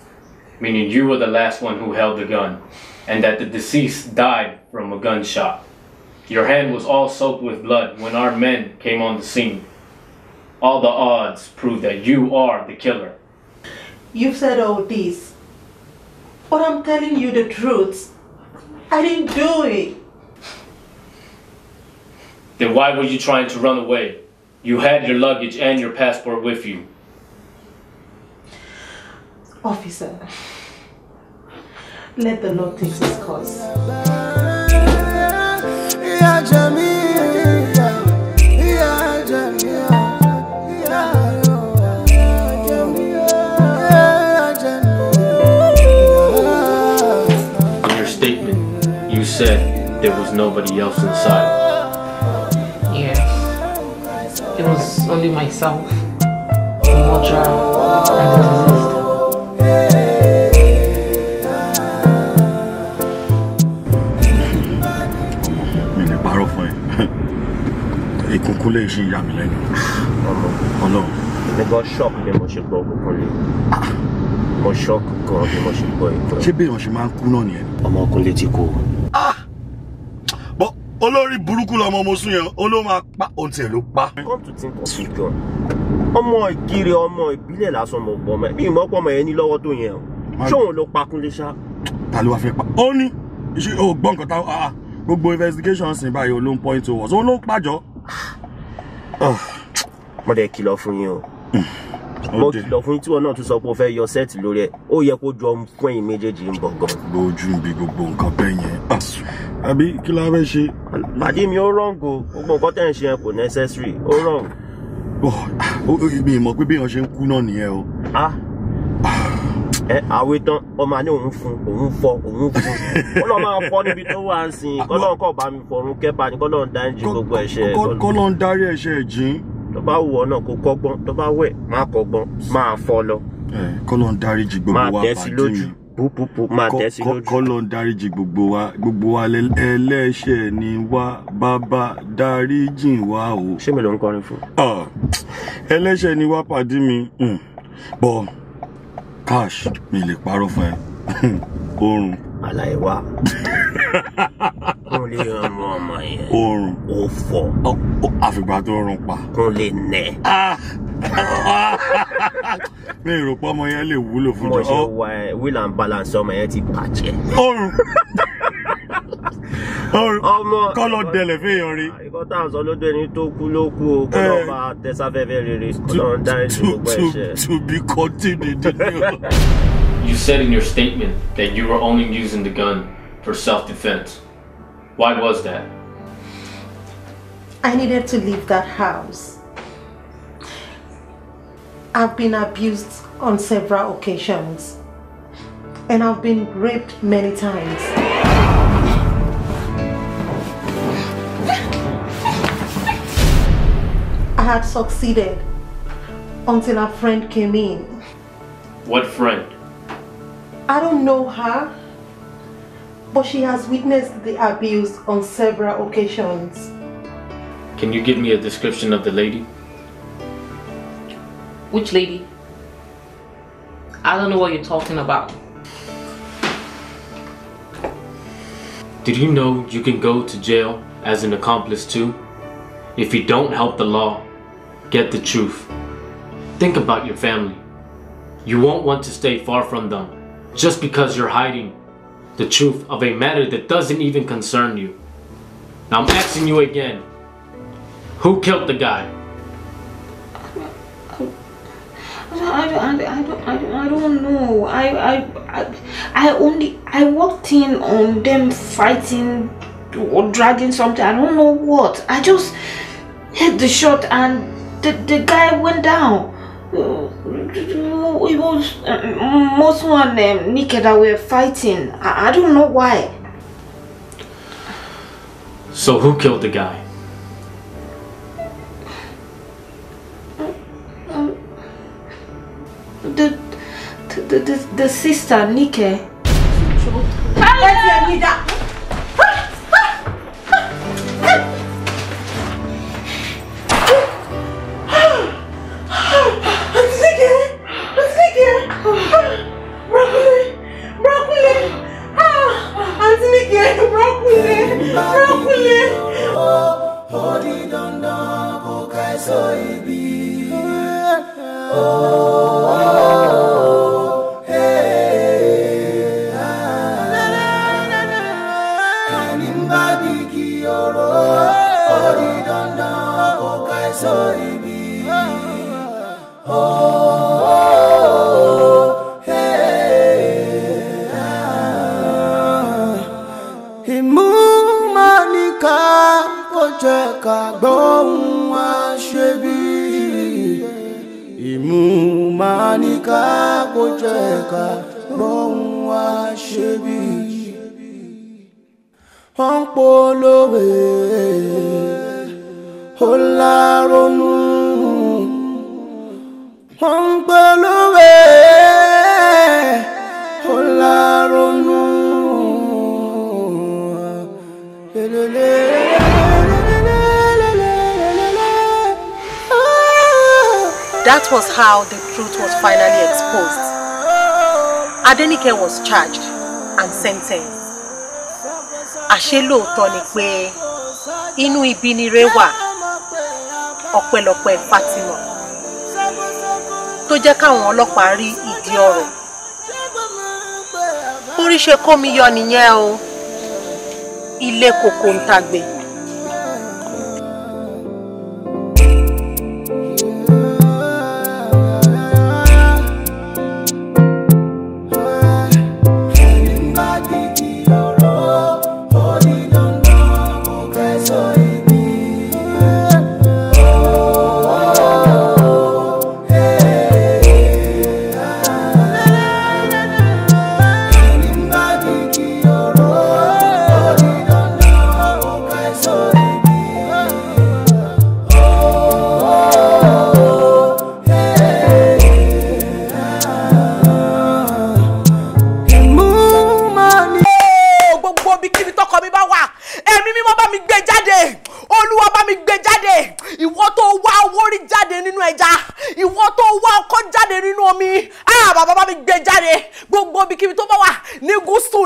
meaning you were the last one who held the gun, and that the deceased died from a gunshot. Your hand was all soaked with blood when our men came on the scene. All the odds prove that you are the killer. You've said all this, but I'm telling you the truth. I didn't do it. Then why were you trying to run away? You had your luggage and your passport with you. Officer, let the Lord take his course. In your statement, you said there was nobody else inside. Yes. It was only myself, the murderer, and the deceased. Ìkúnkún lè ṣe ìyá mi lẹ́nu. Ọlọ́run. Èmi gan shock bí mo ṣe gbọ́ òkùnkùn lè. Mo shock gan bí mo ṣe gbọ́ ìtọ́. Ṣé bí èèyàn ṣe máa ń kú náà nìyẹn? Ọmọkùnrin ti kú. Bọ́ olórí burúkú lọmọ mo sún yẹn, ó ló máa pa ohun tiẹ̀ ló pa. Come to think of it gan. Ọmọ ìkiri ọmọ ìbílẹ̀ lásán mo gbọ́ mẹ́. Bí ìmọ̀pọ̀ ọmọ yẹn ní lọ́wọ́ tó yẹn o. Ṣé òun ló pa Kúnlé ṣá? Ta ló wá fẹ́ pa? Ó ní ìṣe ò gbọ́ nǹkan táwọn gbogbo investigation sì báyìí ó ló ń point to us. Ó ló ń pàjọ́. Mo dẹ̀ kìlọ̀ fún yín o. Mo kìlọ̀ fún yín tí wọn náà tún sọ pé o fẹ́ yọ sẹ́ẹ̀tì lórí ẹ̀. Ó yẹ kó jọ fún ẹ̀yin méjèèjì ń bọ̀ gan. Lójú bí gbogbo nǹkan bẹ́ẹ̀ yẹn. Àbí kí la fẹ́ ṣe? Pàdé mi ó wrong o. Gbogbo nǹkan tẹ̀ ń ṣe yẹn kò necessary. Ó wrong. Mi mọ̀ pé bí èèyàn ṣe ń kú náà nìyẹn o. Àwẹ̀ tán ọmọ àní òun fún òun fọ òun fún ó lọ máa fọ níbi tó wà ń sìn kọ́lọ́n kọ́ bá mi fọ̀run kẹ́pà ní kọ́lọ́n dáríjì gbogbo ẹ̀ṣẹ̀ kọ́lọ́n dárí ẹ̀ṣẹ̀ jìn. tó bá wù ọ́ náà kó kọ́gbọ́n tó bá wẹ̀ má kọ́gbọ́n máa fọ́ lọ. Kọ́lọ́n dáríjì gbogbo wa máa tẹ́ sí lójú pupupu máa tẹ̀ sí lójú. Kọ́lọ̀ ń dáríjì gbogbo wa ẹlẹ́ṣẹ̀ ni wá bàbá dáríjì wá o. Ṣé mi ló ń kọrin fún? Ẹlẹ́ṣẹ̀ ni wá pàdí mi. Bọ̀ cash mi lè parọ́ fún ẹ. Oorun. Àlàyé wa. Kún lè rán ọmọ yẹn. Oorun. Ó fọ́. Àfìgbà tó rún pa. Kún lè nẹ̀. Mi rò pé ọmọ yẹn lè wúlò fún jọ. Mo ṣe wá will and balance ọmọ yẹn ti bàjẹ́. Oorun. Ọmọ kọ́lọ̀ dẹlẹ̀ fẹ́yàn rí. Ìkọ́ tá à ń sọ lóde ẹni tó kú ló kú o. Kọ́lọ̀ bá tẹ́sáfẹ́fẹ́ rere. Kọ́lọ̀ ń dárí sí gbogbo ẹ̀ṣẹ̀. To be continued. You said in your statement that you were only using the gun for self-defense. Why was that? I needed to leave that house. I've been abused on several occasions. And I've been raped many times. I had succeeded until a friend came in. What friend? I don't know her, but she has witnessed the abuse on several occasions. Can you give me a description of the lady? Which lady? I don't know what you're talking about. Did you know you can go to jail as an accomplice too? If you don't help the law, get the truth. Think about your family. You won't want to stay far from them just because you're hiding the truth of a matter that doesn't even concern you. Now I'm asking you again. Who killed the guy? I don't know. I walked in on them fighting or dragging something. I don't know what. I just hit the shot and the guy went down. It was most one naked that were fighting. I don't know why. So who killed the guy? The sister Nike. That was how the truth was finally exposed. Adenike was charged and sentenced. Àṣé lóòótọ́ ni pé inú ibi ni re wà, ọpẹ́lọpẹ́ Fatima tó jẹ́ káwọn ọlọ́pàá rí ìdí ọ̀rọ̀. Orí ṣe kó mi yọ nìyẹn o. Ilé kòkó ń tagbe.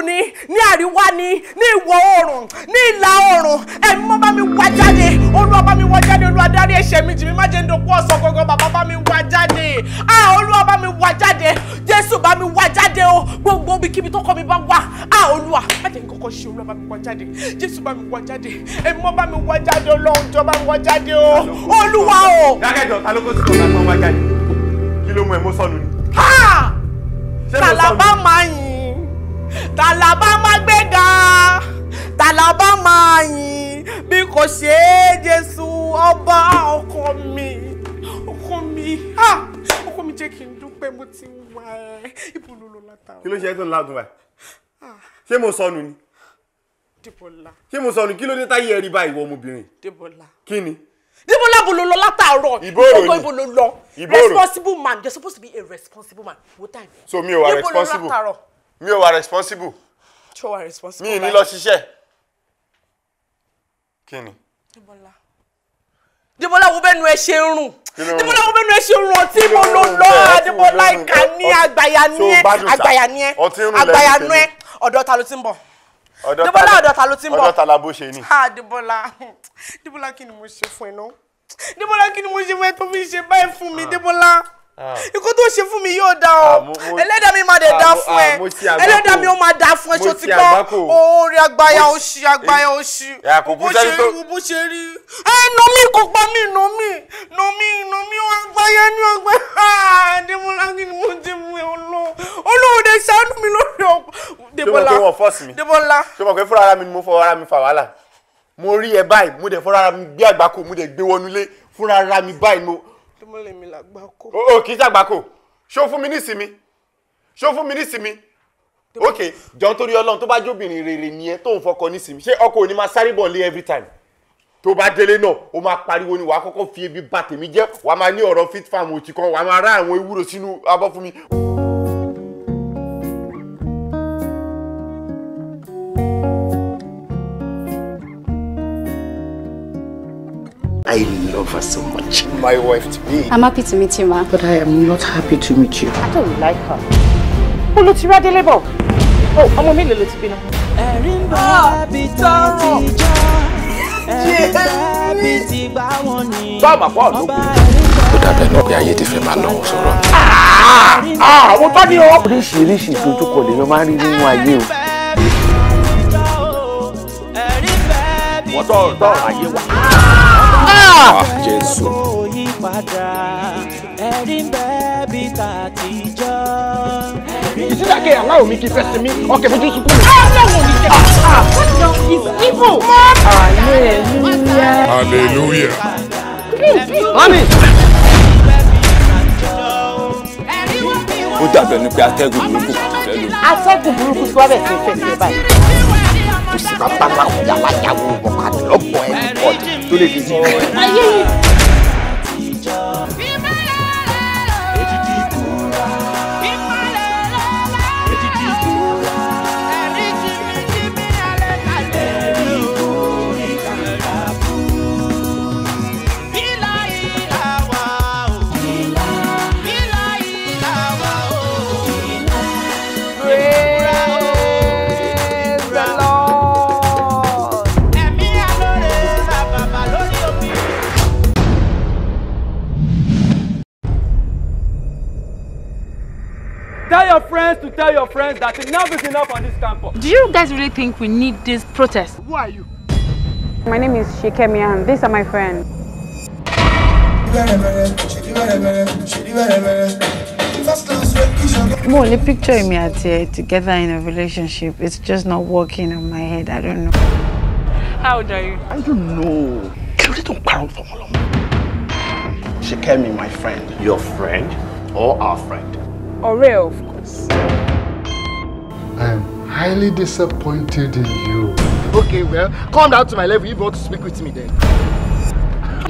ni, ní àríwá ni, ní ìwọ̀ oòrùn, ní ìlà oòrùn. Ẹ̀mí mọ́ bá mi wá jáde. Olúwa bá mi wá jáde. Olúwa dárí ẹ̀ṣẹ̀ mi jì mí má jẹ́ ń dòkú ọ̀sán gangan. Bàbá bá mi wá jáde. Olúwa bá mi wá jáde. Jésù bá mi wá jáde o. Gbogbo ibikíbi tó kọ́ mi bá wà. Olúwa má jẹ́ nǹkan kan ṣe. Olúwa bá mi wá jáde. Jésù bá mi wá jáde. Ẹ̀mí mọ́ bá mi wá jáde. Ọlọ́run jọ̀ọ́ bá mi wá jáde o. Olúwa o. Dákẹ́jọ́ ta ló kó sí ọ̀gá kan wá jáde. Kí ló mú ẹ mọ́ sọnù ni? Tàlàbà máa yìn, tàlàbà máa gbéga, tàlàbà máa yìn bí kò ṣe Jésù ọba ọkọ mi, ọkọ mi jẹ́ kí n dúpẹ́ mo ti wà ẹ́ ibo ló lọ látàrí. Kí ló ṣe é tó ń lágùn báyìí? Ṣé mo sọnù ni? Débọ́lá. Ṣé mo sọnù kí ló dé táyé ẹ rí báyìí ìwọ ọmọbìnrin? Débọ́lá. Kí ni? Débọ́lá bó ló lọ látàárọ̀. Ìbòrò ni. Ibo ló lọ. Responsible man. You're supposed to be a responsible man. What time? So mi ò wà responsible. Mi ò wà responsible. Ṣé o wà responsible? Mi ní lọ ṣiṣẹ́. Kí ni? Débọ́lá wo bẹ́nu ẹ ṣe ń rùn. Débọ́lá wo bẹ́nu ẹ ṣe ń rùn ọtí mo ló lọ. Débọ́lá ìkà ní àgbàyà ní ẹ. Àgbàyà ní ẹ. Àgbàyà ní ẹ. Ọ̀dọ̀ ta ló ti ń bọ̀? Débọ́lá ọ̀dọ̀ ta ló ti ń bọ̀? Ọ̀dọ̀ ta la bó ṣe ni. Débọ́lá kí ni mo ṣe fún ẹ náà? Débọ́lá kí ni mo ṣe fún ẹ tó fi ṣe báyìí fún mi Débọ́lá? Ikú tó ṣe fún mi yóò dá ọ. Ẹlẹ́dàá mi máa dẹ̀ dá fún ẹ. Ẹlẹ́dàá mi ó máa dá fún ẹ ṣó ti gbọ́. Orí àgbáyà òṣì àgbáyà òṣì. Bó ṣe rí. Nà mí kò pa mí nà mí àgbáyà ní àgbáyà. Débọ́lá kí ni mo ti mú ẹ Olóhùn dẹ̀ ṣàánú mi lórí ọ̀pọ̀. Débọ́lá. Ṣé mo pé wọ́n fọ́ọ̀sì mi? Débọ́lá. Ṣé mo pé fúnra ara mi ni mo fọwọ́ ara mi fà wàhálà? Mo rí ẹ báyìí, mo dẹ̀ fúnra ara mi gbé àgbákò, mo dẹ̀ gbé wọnúlé fúnra ara mi báyìí mo. Débọ́lá mi làgbákò. O kì í ṣàgbákò. Ṣó fún mi nísìmí? Ṣó fún mi nísìmí? Ok, jọ̀ọ́ torí Ọlọ́run tó bá jóbìnrin rere ni ẹ tó ń fọkọ nísìmí. Ṣé ọkọ ò ní máa sáré bọ̀ lé every time? Tó bá délé náà, ó máa pariwo ni wàá kọ́kọ́ fi ebi bà tèmi jẹ́, wàá máa ní ọ̀rọ̀ fit farm òtí kan, wàá máa rá àwọn ewúro sínú abọ́ fún mi. I love her so much. My wife to be. I'm happy to meet you, ma. But I am not happy to meet you. I don't like her. Olo ti rade lebo. Oh, ọmọ mi lelo ti bínú. Erin ba bi ta ti ja. Erin ba bi ti gba wọ́n ni. Ba ma po lo. Ó dàbí ẹni pé ayé ti fẹ́ máa lọ sọ̀rọ̀. Àwọn tó ní o. Oríṣiríṣi ìdojúkọ lèèyàn máa ń rí nínú ayé o. Wọ́n tọ́ ayé wa. Jésù. Ìsídàkẹ́ aláwọ̀ mi kì í fẹ́ sí mi, ọkẹ́ fojú sunkún mi. Hallelujah. Mami. Ó dàbí ẹni pé atẹ́gùn burúkú kò fẹ́ lómi. Atẹ́gùn burúkú tí wọ́n bẹ̀ sí fẹ́ sí báyìí. Kò sí bàbá máa ń yàwá yàwó ọ̀kadì lọ́gbọ̀n ẹ̀ ọ̀dì tó lè fi sí. Ayé yìí. Tell your friends to tell your friends that enough is enough on this campus. Do you guys really think we need this protest? Who are you? My name is Shikemi and these are my friends. More the picture me at together in a relationship. It's just not working on my head. I don't know. How old are you? I don't know. Shikemi, my friend. Your friend or our friend? Oreo, of course. I am highly disappointed in you. Okay, well, come down to my level if you want to speak with me then.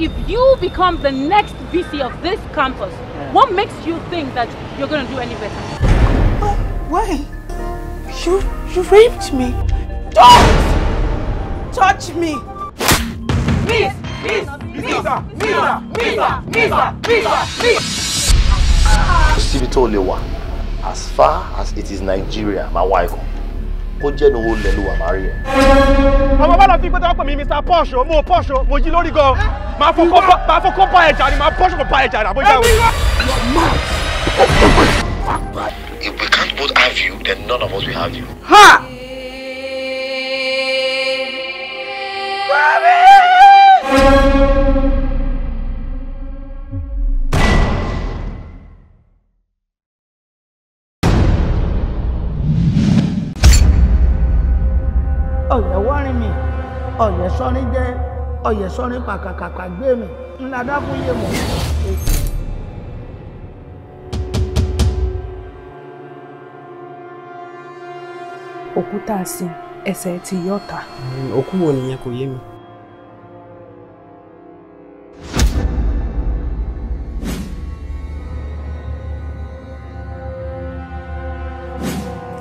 If you become the next VC of this campus, what makes you think that you're going to do any better? Why? You raped me. Don't touch me. Miss. Síbi tó lè wà, as far as it is Nigeria, my wife. kó jẹ́ ní owó lẹ́lu wà máa rí ẹ. ọmọ bá lọ fi pété wọ́n pè mí Mr. Posh mo Posh mo jí lórí gan máa fọkọ́ bá ẹja ni máa Posh kò bá ẹja ni àbójá wẹ̀. If we can't both have you, then none of us will have you. Ha! Ọ̀yẹ̀ wọ́rin mi, ọ̀yẹ̀ sọ́rin jẹ́, ọ̀yẹ̀ sọ́rin pàkàkàkà gbé mi, ńlá dákún yé mọ̀. Òkúta àsìn ẹsẹ̀ ti yọ̀ta. Òkú wo nìyẹn kò yé mi.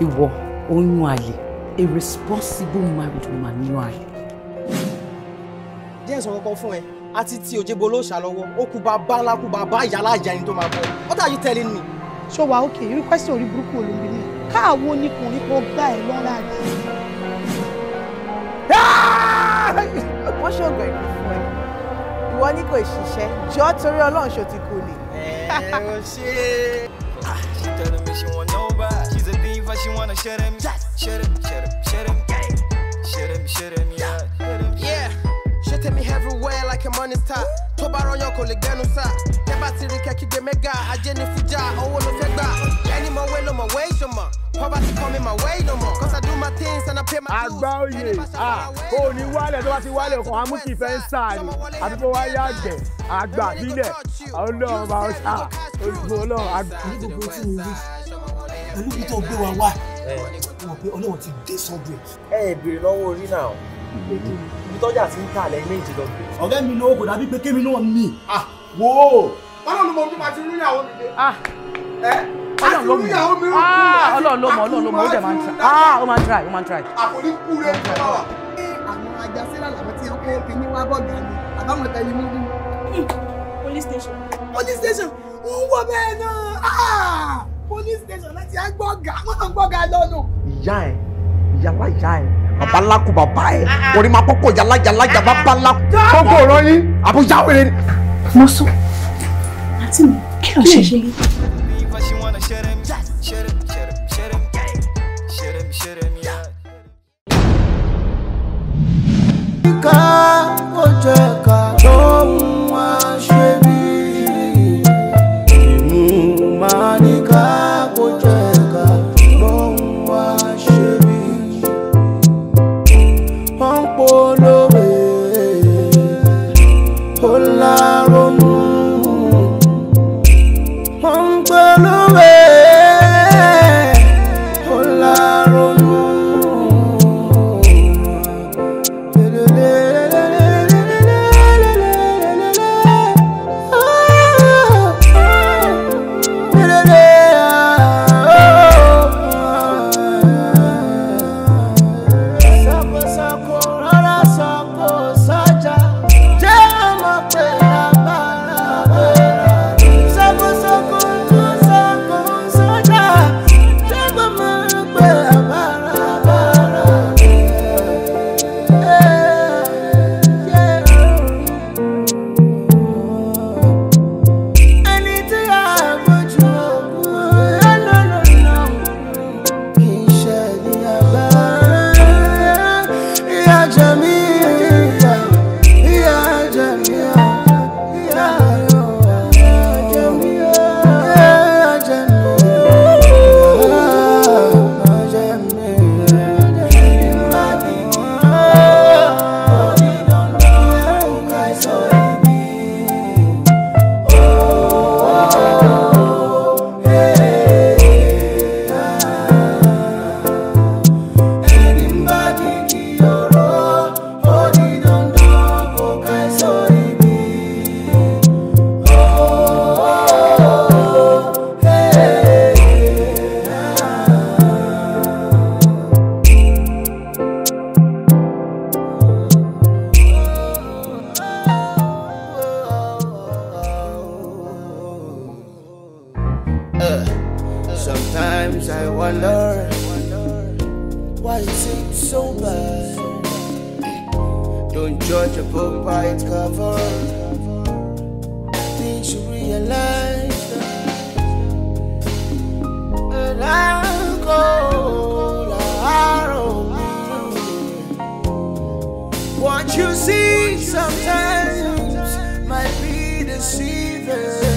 Ìwọ oyún àlè. A responsible married woman ní àlè. Díẹ̀ sọ kọ́kọ́ fún ẹ, àti tí òjèbo ló ṣàlọ́wọ́, ó kú bàbá ńlá kú bàbá ìyálà ìyá ẹni tó máa bọ̀. What are you telling me? Ṣó wa okay, irú question orí burúkú olóńgbé ni. Káàwó oníkùnrin kò gbá ẹ lọ́la jù. Wọ́n ṣògbọ̀n ìlú fún ẹ. Ìwọ ní kò ṣiṣẹ́, jọ́ torí Ọlọ́run ṣò ti kú ni. She telling me she want nobody. She's a diva, she wanna shut him, yeah. Shut me everywhere like a money star. Tobaro yoko le genusa. Tebatiri keki de mega. Ajeni fuja, owo lo fegba. Any more way, no more way, no more. Poverty coming my way, no more. Cause I do my things and I pay my dues. Àgbáòye, ó ní wálẹ̀ tó bá ti wálẹ̀ ọkàn amúkì fẹ́ ń sáà ni. Àbí kó wáyé àgbẹ̀, àgbà bílẹ̀, Ọlọ́run bá ọ̀ṣà, olùkọ́ Ọlọ́run àgbà. Ní gbogbo tí mo rí, olúbi tó gbé wa wá, wọ́n pé Ọlọ́run ti dé sọ́dọ̀ ẹ̀. Ẹ béèrè lọ́wọ́ orí náà. Ibi tọ́jà ti ń tà lẹ́yìn méjì lọ. Ọ̀rẹ́ mi lówó kò dàbí pé kémi náà ní. Wo! Báwo ni mo tún máa ti rí ìyàwó mi dé? Ọlọ́run ló mọ̀. Ọlọ́run ló mọ̀, ó dẹ̀ máa ń try. Ó máa ń try. Àkòrí kúrẹ́ ìjọba wa. Àwọn ajásílẹ̀ làwọn tí wọ́n kó kínní wá bọ̀gà ni, àbáwọn tẹ̀lé mú bí. Police station. Police station! Ń wọ bẹ́ẹ̀ náà! Police station láti gbọ́gà, wọ́n gbọ́gà lọ́nà. Ìyá ẹ̀, ìyàwó ìyá ẹ̀, bàbá ńlá kú bàbá ẹ̀, orí máa pọ́pọ̀ yàlá bàbá ńlá kókó ọ̀rọ̀ yín, àbújá wèrè ni. Mo sọ, àǹtí mi, kí ló ṣe ṣe lé? Ká kó jẹ́ ká lóhun wá ṣe bí. Ìmú máa ní ká kó jẹ́ ká lóhun wá ṣe bí. Wọ́n ń polówó ó láronú. Wọ́n ń polówó ó láronú. it's so bad. Don't judge a book by its cover. Things you realize that alcohol on me. What you see sometimes might be deceiving.